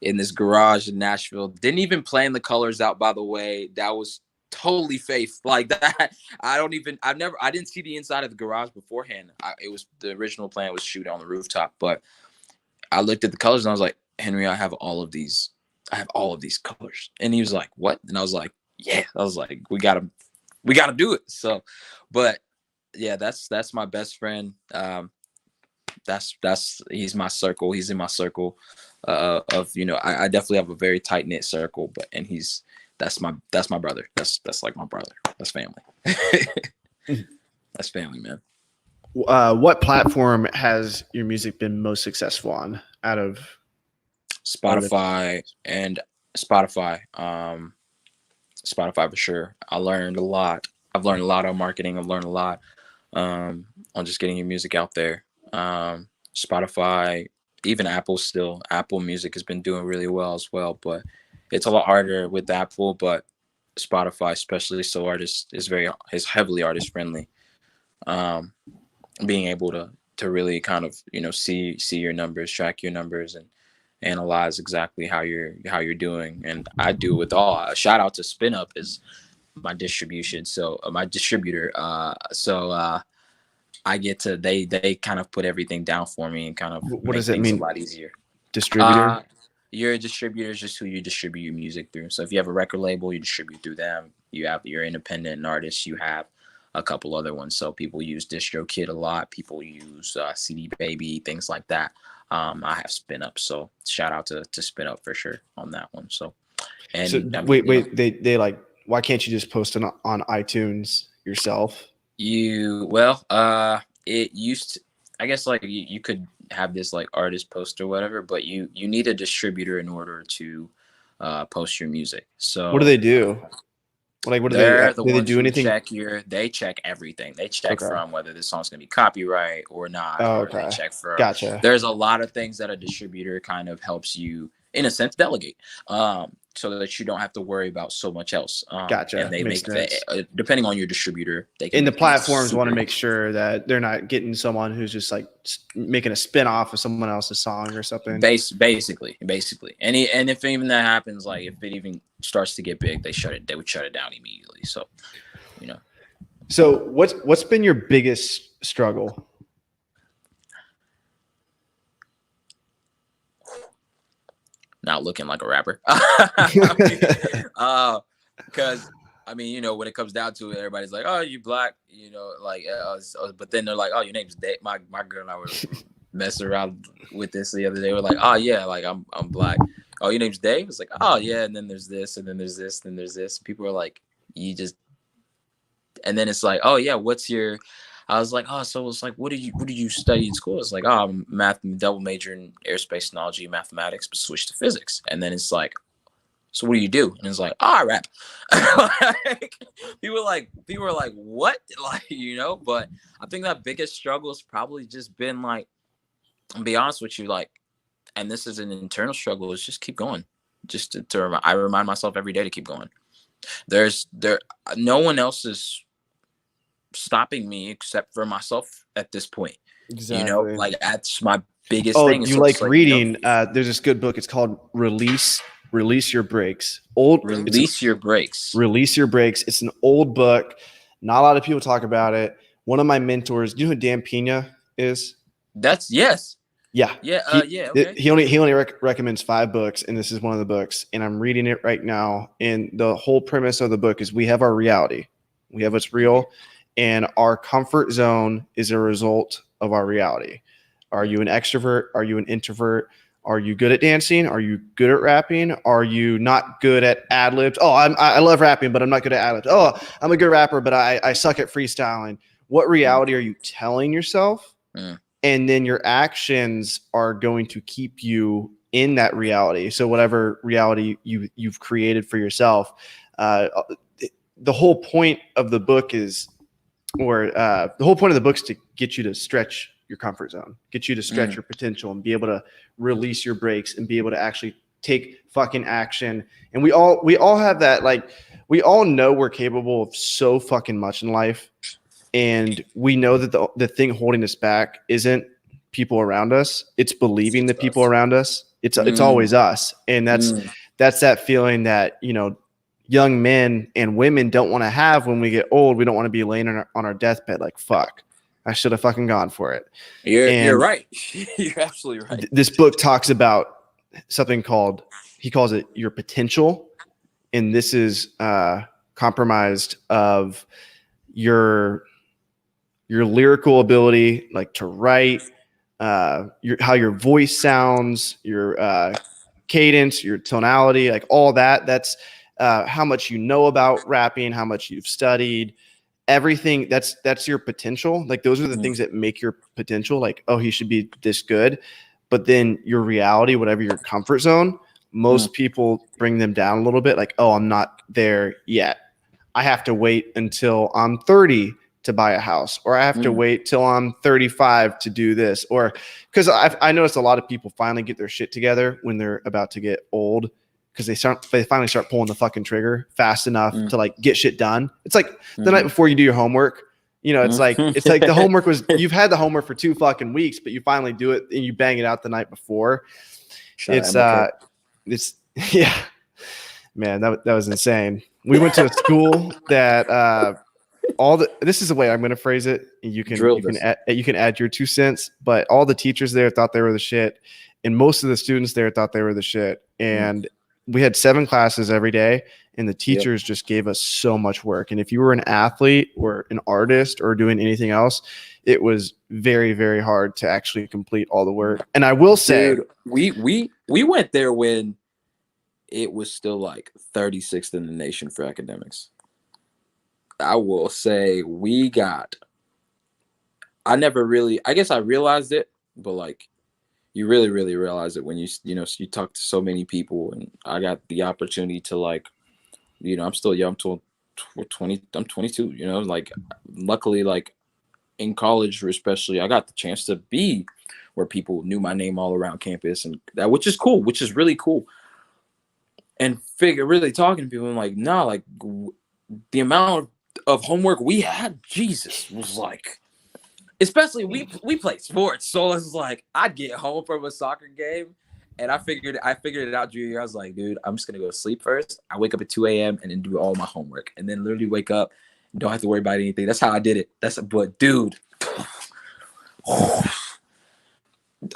in this garage in Nashville. Didn't even plan the colors out, by the way. That was totally faith. Like that. I didn't see the inside of the garage beforehand. It was the original plan was shoot on the rooftop, but I looked at the colors and I was like, Henry, I have all of these colors. And he was like, what? And I was like, yeah. I was like, we gotta do it. So, but yeah, that's my best friend. He's my circle. He's in my circle of, you know, I definitely have a very tight knit circle, and that's my brother. That's like my brother. That's family. That's family, man. What platform has your music been most successful on out of Spotify? Spotify for sure. I learned a lot. I've learned a lot on marketing. I've learned a lot on just getting your music out there. Spotify, even Apple still. Apple Music has been doing really well as well, but it's a lot harder with Apple. But Spotify, especially so artists, is heavily artist friendly. Being able to really kind of, you know, see your numbers, track your numbers, and analyze exactly how you're doing. And I do it with all. Shout out to Spin Up is my distribution. So my distributor. I get to they kind of put everything down for me and kind of what does it mean? A lot easier. Distributor. Your distributor is just who you distribute your music through. So if you have a record label, you distribute through them. You have your independent artists. You have a couple other ones. So people use DistroKid a lot. People use CD Baby, things like that. I have Spin Up. So shout out to Spin Up for sure on that one. So, and so, wait, they like, why can't you just post it on iTunes yourself? It used to, I guess, like you could have this like artist post or whatever, but you need a distributor in order to post your music. So What do they do? Like, what do they're the do they ones do who anything? they check everything. They check Okay. from whether the song's gonna be copyright or not, Oh, or they okay. check for Gotcha. there's a lot of things that a distributor kind of helps you in a sense delegate. So that you don't have to worry about so much else. Gotcha. And they Makes make sense. depending on your distributor, they can And the make things platforms want to super make sure that they're not getting someone who's just like making a spin off of someone else's song or something. basically. And if even that happens, like if it even starts to get big, they would shut it down immediately. So, you know. So what's been your biggest struggle? Not looking like a rapper. Because I mean, you know, when it comes down to it, everybody's like, "Oh, you black," you know, like. But then they're like, "Oh, your name's Dave." My girl and I were messing around with this the other day. We're like, "Oh yeah, like I'm black." "Oh, your name's Dave?" It's like, "Oh yeah," and then there's this, and then there's this, and there's this. People are like, "You just," and then it's like, "Oh yeah, what's your?" I was like, "Oh, so it's like, what do you study in school?" It's like, "Oh, I'm double major in aerospace technology and mathematics, but switch to physics." And then it's like, "So what do you do?" And it's like, "Oh, I rap." Like, people are like, "What?" Like, you know. But I think that biggest struggle has probably just been like, I'll be honest with you, like, and this is an internal struggle, is just keep going. Just I remind myself every day to keep going. No one else is stopping me except for myself at this point. Exactly. You know, like that's my biggest Oh, thing. you So like it's like, reading? There's this good book. It's called Release Your Breaks. Release Your Breaks. Release Your Breaks. It's an old book. Not a lot of people talk about it. One of my mentors, you know who Dan Pena is? That's yes. Yeah. Yeah. Okay. He only recommends 5 books, and this is one of the books. And I'm reading it right now. And the whole premise of the book is we have our reality. We have what's real. And our comfort zone is a result of our reality. Are you an extrovert? Are you an introvert? Are you good at dancing? Are you good at rapping? Are you not good at ad libs? Oh, I love rapping, but I'm not good at ad libs. Oh, I'm a good rapper, but I suck at freestyling. What reality are you telling yourself? And then your actions are going to keep you in that reality. So whatever reality you've created for yourself, the whole point of the book is, the whole point of the book is to get you to stretch your comfort zone, get you to stretch your potential and be able to release your brakes and be able to actually take fucking action. And we all have that, like, we all know we're capable of so fucking much in life. And we know that the thing holding us back isn't people around us. It's believing the people around us. It's always us. And that's that feeling that, you know, young men and women don't want to have when we get old. We don't want to be laying on our deathbed like, fuck, I should have fucking gone for it. You're right. You're absolutely right. This book talks about something called, he calls it your potential. And this is compromised of your lyrical ability, like to write, how your voice sounds, your cadence, your tonality, like all that. That's how much you know about rapping, how much you've studied, everything. That's your potential. Like those are the things that make your potential. Like, oh, he should be this good. But then your reality, whatever your comfort zone, most people bring them down a little bit. Like, oh, I'm not there yet. I have to wait until I'm 30 to buy a house, or I have to wait till I'm 35 to do this, or because I noticed a lot of people finally get their shit together when they're about to get old, because they finally start pulling the fucking trigger fast enough to like get shit done. It's like the night before you do your homework, you know, it's like the homework was, you've had the homework for 2 fucking weeks, but you finally do it and you bang it out the night before. It's yeah, man, that was insane. We went to a school that this is the way I'm going to phrase it. You can add your 2 cents, but all the teachers there thought they were the shit, and most of the students there thought they were the shit. And we had 7 classes every day, and the teachers just gave us so much work. And if you were an athlete or an artist or doing anything else, it was very, very hard to actually complete all the work. And I will say, dude, we went there when it was still like 36th in the nation for academics. I will say I guess I realized it, but like you really, really realize it when you talk to so many people, and I got the opportunity to like, I'm still young, I'm 20, I'm 22, like luckily, like in college, especially, I got the chance to be where people knew my name all around campus, and that, which is cool, which is really cool. And really talking to people, I'm like, nah, like the amount of homework we had, Jesus, was like, especially we played sports, so it's like I'd get home from a soccer game, and I figured it out junior year. I was like, dude, I'm just gonna go to sleep first. I wake up at 2 a.m. and then do all my homework, and then literally wake up, don't have to worry about anything. That's how I did it. But dude,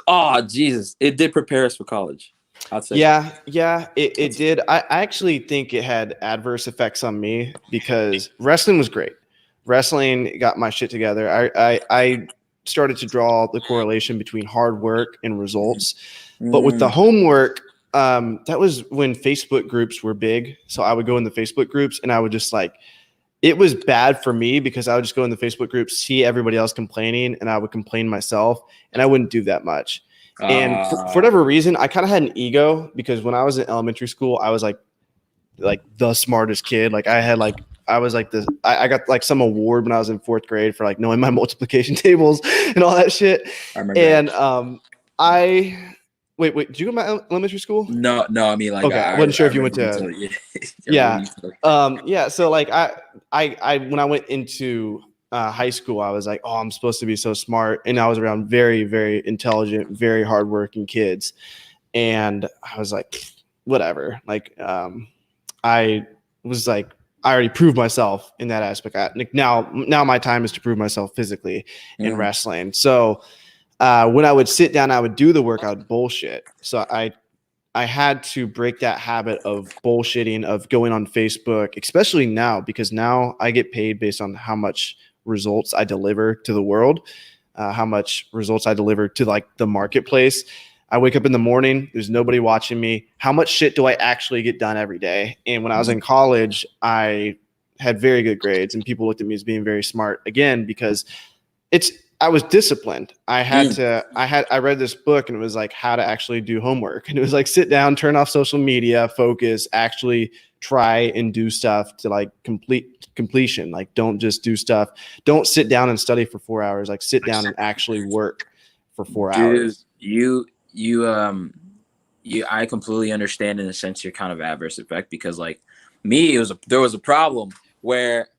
oh Jesus, it did prepare us for college. I'd say. Yeah, it did. I actually think it had adverse effects on me because wrestling was great. Wrestling got my shit together. I started to draw the correlation between hard work and results. But with the homework, that was when Facebook groups were big. So I would go in the Facebook groups and I would just like, it was bad for me because I would just go in the Facebook groups, see everybody else complaining, and I would complain myself, and I wouldn't do that much. And for whatever reason, I kind of had an ego because when I was in elementary school, I was like the smartest kid. Like I was like this. I got like some award when I was in 4th grade for like knowing my multiplication tables and all that shit. I remember. And wait, did you go to my elementary school? No, I mean, like, okay, I wasn't sure if you went to. Yeah. So like I when I went into high school, I was like, oh, I'm supposed to be so smart, and I was around very, very intelligent, very hardworking kids, and I was like, whatever. Like, I was like, I already proved myself in that aspect. Like now my time is to prove myself physically in wrestling. So when I would sit down, I would do the work, I would bullshit. So I had to break that habit of bullshitting, of going on Facebook, especially now, because now I get paid based on how much results I deliver to the world, how much results I deliver to like the marketplace. I wake up in the morning, there's nobody watching me. How much shit do I actually get done every day? And when I was in college, I had very good grades and people looked at me as being very smart again, because I was disciplined. I read this book and it was like how to actually do homework. And it was like, sit down, turn off social media, focus, actually try and do stuff to like completion. Like, don't just do stuff. Don't sit down and study for 4 hours. Like, sit down and actually work for 4 hours. I completely understand in a sense your kind of adverse effect, because like me, there was a problem where,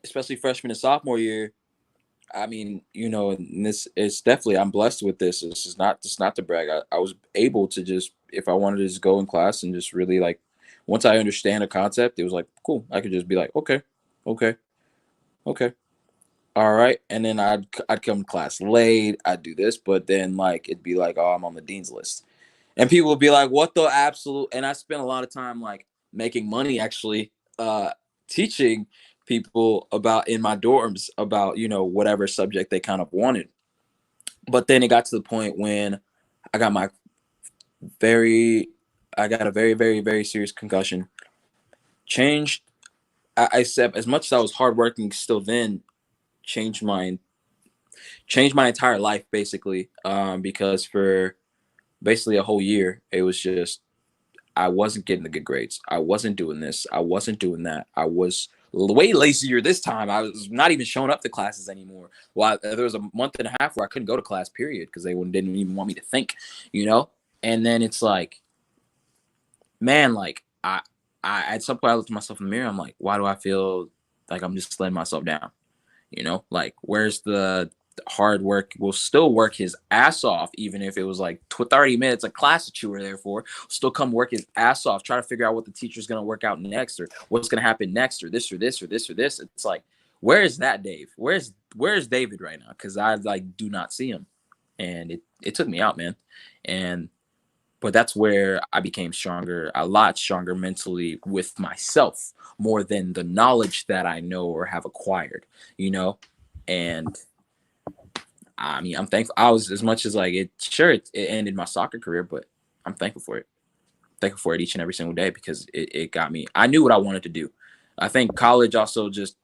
especially freshman and sophomore year, I mean, and this is definitely, I'm blessed with this. This is not to brag. I was able to just, if I wanted to just go in class and just really like, once I understand a concept, it was like, cool. I could just be like, okay. All right. And then I'd come to class late. I'd do this, but then like, it'd be like, oh, I'm on the dean's list. And people would be like, what the absolute? And I spent a lot of time like making money actually teaching people about in my dorms about, whatever subject they kind of wanted. But then it got to the point when I got a very, very, very serious concussion. I said, as much as I was hardworking still then, changed my entire life basically, because for basically a whole year it was just, I wasn't getting the good grades, I wasn't doing this, I wasn't doing that, I was way lazier this time, I was not even showing up to classes anymore. Well, there was a month and a half where I couldn't go to class period because they didn't even want me to think, and then it's like, man, like I at some point I looked at myself in the mirror, I'm like, why do I feel like I'm just letting myself down? Like, where's the hard work? Will still work his ass off, even if it was like 30 minutes of class that you were there for. Still come work his ass off, try to figure out what the teacher's going to work out next, or what's going to happen next, or this or this or this or this. It's like, where is that Dave? Where's David right now? Because I like do not see him, and it took me out, man. But that's where I became stronger, a lot stronger mentally with myself, more than the knowledge that I know or have acquired, And I mean, I'm thankful. I was, as much as like it ended my soccer career, but I'm thankful for it. Thankful for it each and every single day, because it got me. I knew what I wanted to do. I think college also just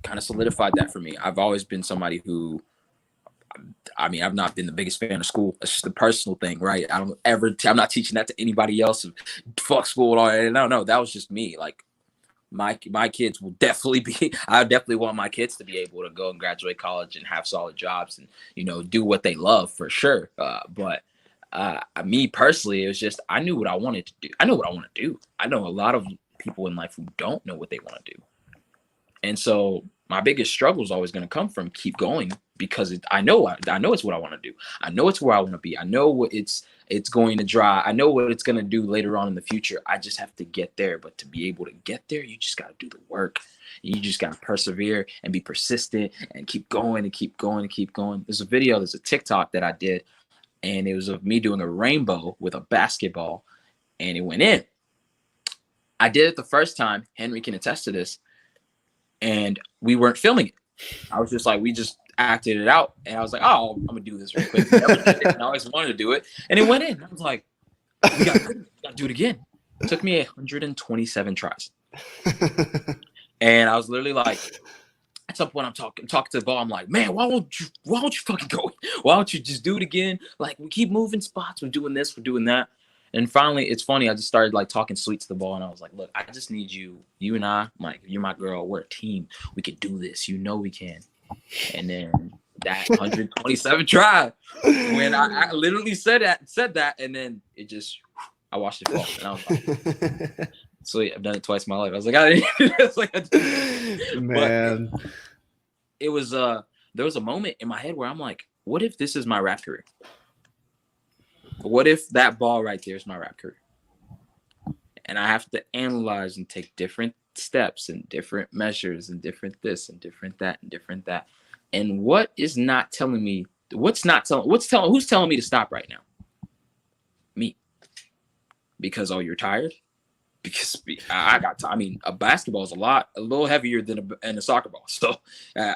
kind of solidified that for me. I've always been somebody who I mean, I've not been the biggest fan of school. It's just a personal thing, right? I'm not teaching that to anybody else. Fuck school and all that. No, that was just me. Like my kids will definitely be. I definitely want my kids to be able to go and graduate college and have solid jobs and do what they love for sure. But me personally, it was just I knew what I wanted to do. I know what I want to do. I know a lot of people in life who don't know what they want to do, and so my biggest struggle is always going to come from keep going because I know it's what I want to do. I know it's where I want to be. I know what it's going to drive. I know what it's going to do later on in the future. I just have to get there. But to be able to get there, you just got to do the work. You just got to persevere and be persistent and keep going and keep going and keep going. There's a TikTok that I did, and it was of me doing a rainbow with a basketball, and it went in. I did it the first time. Henry can attest to this. And we weren't filming it. I was just like, we just acted it out. And I was like, oh, I'm going to do this real quick. And I always wanted to do it. And it went in. I was like, we got to do it again. It took me 127 tries. And I was literally like, at some point I'm talking to the ball. I'm like, man, why won't you fucking go? Why don't you just do it again? Like, we keep moving spots. We're doing this. We're doing that. And finally, it's funny. I just started like talking sweet to the ball, and I was like, "Look, I just need you and I, like, you're my girl. We're a team. We can do this. We can." And then that 127 try, when I literally said that, and then it just, I watched it fall, and I was like, "Sweet, I've done it twice in my life." I was like, man, but it was there was a moment in my head where I'm like, "What if this is my rap career? What if that ball right there is my rap career?" And I have to analyze and take different steps and different measures and different this and different that and different that. And who's telling me to stop right now? Me. Because you're tired? Because I mean, a basketball is a little heavier than a soccer ball. So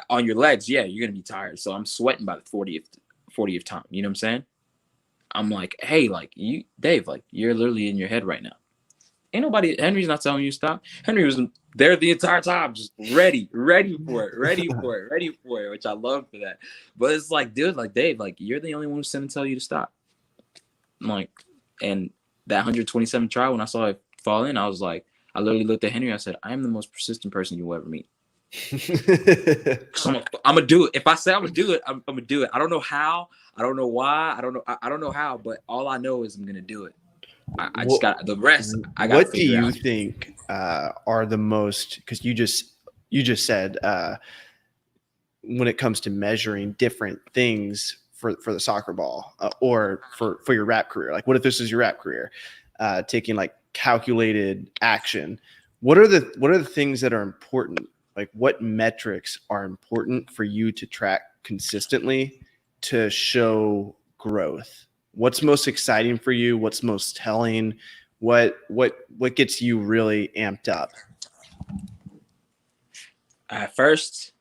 on your legs, yeah, you're gonna be tired. So I'm sweating by the 40th time. You know what I'm saying? I'm like, hey, like you, Dave, like you're literally in your head right now. Henry's not telling you to stop. Henry was there the entire time, just ready for it, which I love for that. But it's like, dude, like Dave, like you're the only one who's going to tell you to stop. I'm like, and that 127 try, when I saw it fall in, I was like, I literally looked at Henry. I said, I am the most persistent person you will ever meet. So I'm gonna do it. If I say I'm gonna do it, I'm gonna do it. I don't know how. I don't know why. I don't know how. But all I know is I'm gonna do it. I just got the rest. What do you think are the most? Because you just said when it comes to measuring different things for the soccer ball or for your rap career. Like, what if this is your rap career? Taking like calculated action. What are the things that are important? Like, what metrics are important for you to track consistently to show growth? What's most exciting for you? What's most telling? What gets you really amped up? At first,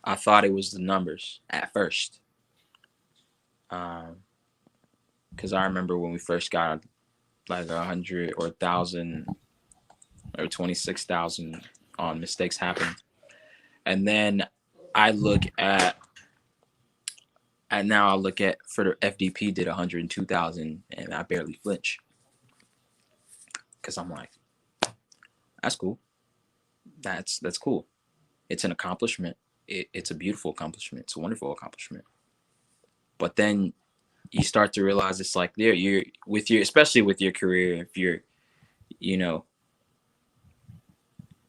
I thought it was the numbers. At first, because I remember when we first got like 100 or 1,000 or 26,000 on mistakes happen, and then I look at for the FDP did 102,000 and I barely flinch because I'm like, that's cool. That's cool. It's an accomplishment. It's a beautiful accomplishment. It's a wonderful accomplishment. But then you start to realize it's like you're with your, especially with your career, if you're,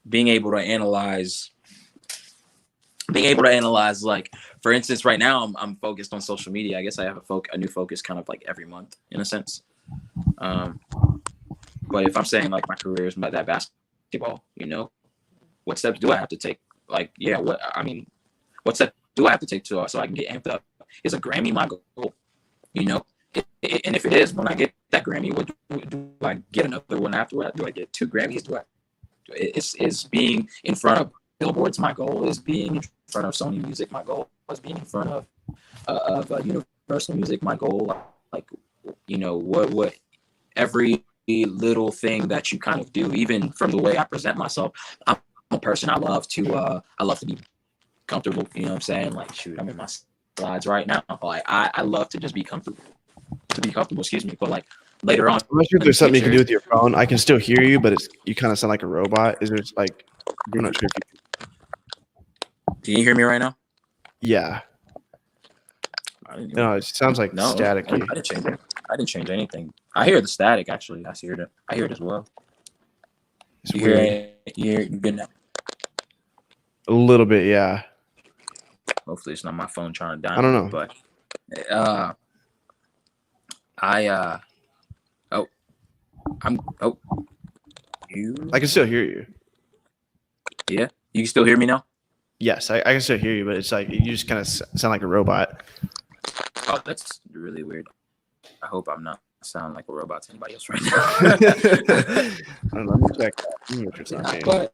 being able to analyze, like, for instance, right now I'm focused on social media. I guess I have a new focus kind of like every month in a sense. But if I'm saying like my career is about that basketball, what steps do I have to take? Like, yeah, what step do I have to take so I can get amped up? Is a Grammy my goal? And if it is, when I get that Grammy, do I get another one afterward? Do I get 2 Grammys? Is being in front of billboards my goal? Is being in front of Sony Music my goal? Is being in front of Universal Music my goal? Like, what every little thing that you kind of do, even from the way I present myself. I'm a person, I love to be comfortable. You know what I'm saying? Like, shoot, I'm in my slides right now. Like I love to just be comfortable. Excuse me. But like later on, I'm not sure if there's something you can do with your phone. I can still hear you, but you kind of sound like a robot. Is there like, I'm not sure if you. Can you hear me right now? Yeah. No, it sounds like staticky. I didn't change it. I didn't change anything. I hear the static actually. I hear it as well. It's You weird. hear it good now? A little bit, yeah. Hopefully it's not my phone trying to die. I don't know. But I can still hear you. Yeah, you can still hear me now? Yes, I can still hear you, but it's like you just kind of sound like a robot. Oh, that's really weird. I hope I'm not sounding like a robot to anybody else right now. I don't know. Let me check that. Let me check that. But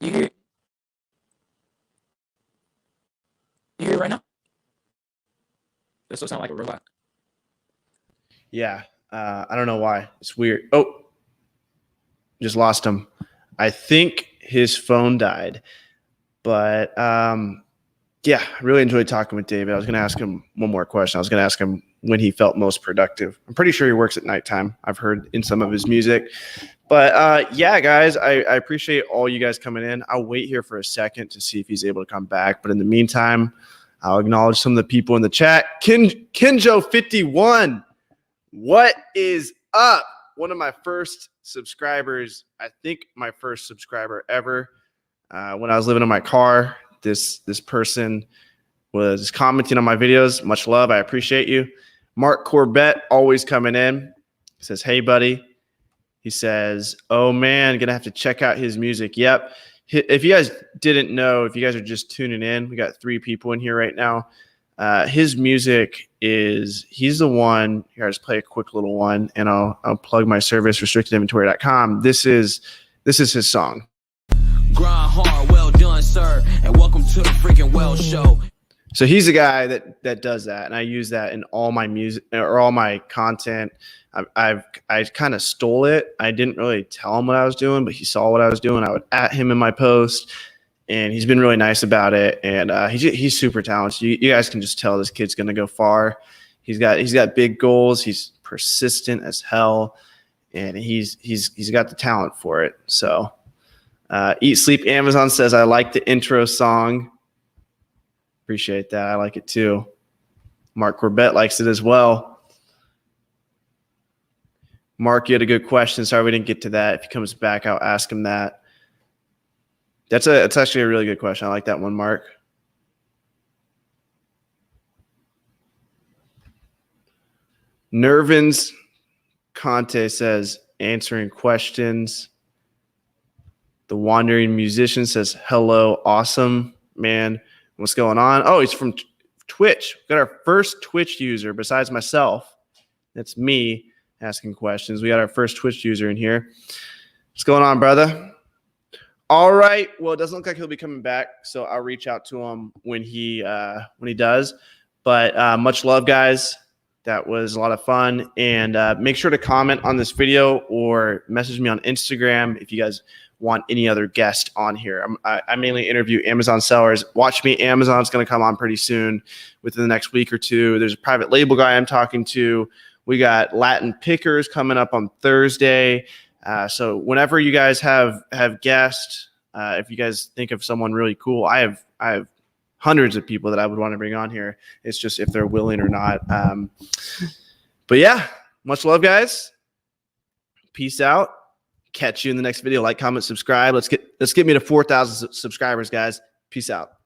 you hear it right now? This will sound like a robot. Yeah, I don't know why. It's weird. Oh, just lost him. I think his phone died. But yeah, I really enjoyed talking with David. I was going to ask him one more question. I was going to ask him when he felt most productive. I'm pretty sure he works at nighttime. I've heard in some of his music. But yeah, guys, I appreciate all you guys coming in. I'll wait here for a second to see if he's able to come back. But in the meantime, I'll acknowledge some of the people in the chat. Kinjo51, what is up? One of my first subscribers, I think my first subscriber ever. When I was living in my car, this person was commenting on my videos. Much love. I appreciate you. Mark Corbett always coming in. He says, hey, buddy. He says, oh, man, going to have to check out his music. Yep. If you guys didn't know, if you guys are just tuning in, we got 3 people in here right now. His music he's the one. Here, I'll just play a quick little one, and I'll plug my service, restrictedinventory.com. This is his song. Grind hard, well done, sir, and welcome to the freaking Well Show. So he's the guy that does that, and I use that in all my music or all my content. I kind of stole it. I didn't really tell him what I was doing, but he saw what I was doing. I would at him in my post, and he's been really nice about it. And he's super talented. You guys can just tell this kid's gonna go far. He's got big goals. He's persistent as hell, and he's got the talent for it. So. Eat Sleep Amazon says, I like the intro song. Appreciate that. I like it too. Mark Corbett likes it as well. Mark, you had a good question. Sorry we didn't get to that. If he comes back, I'll ask him that. It's actually a really good question. I like that one, Mark. Nervins Conte says, answering questions. The Wandering Musician says, hello, awesome, man. What's going on? Oh, he's from Twitch. We got our first Twitch user besides myself. That's me asking questions. We got our first Twitch user in here. What's going on, brother? All right. Well, it doesn't look like he'll be coming back, so I'll reach out to him when he does. But much love, guys. That was a lot of fun. And make sure to comment on this video or message me on Instagram if you guys want any other guest on here. I mainly interview Amazon sellers. Watch me. Amazon's going to come on pretty soon within the next week or 2. There's a private label guy I'm talking to. We got Latin pickers coming up on Thursday. So whenever you guys have guests, if you guys think of someone really cool, I have hundreds of people that I would want to bring on here. It's just if they're willing or not. But yeah, much love, guys. Peace out. Catch you in the next video. Like, comment, subscribe. Let's get me to 4,000 subscribers, guys. Peace out.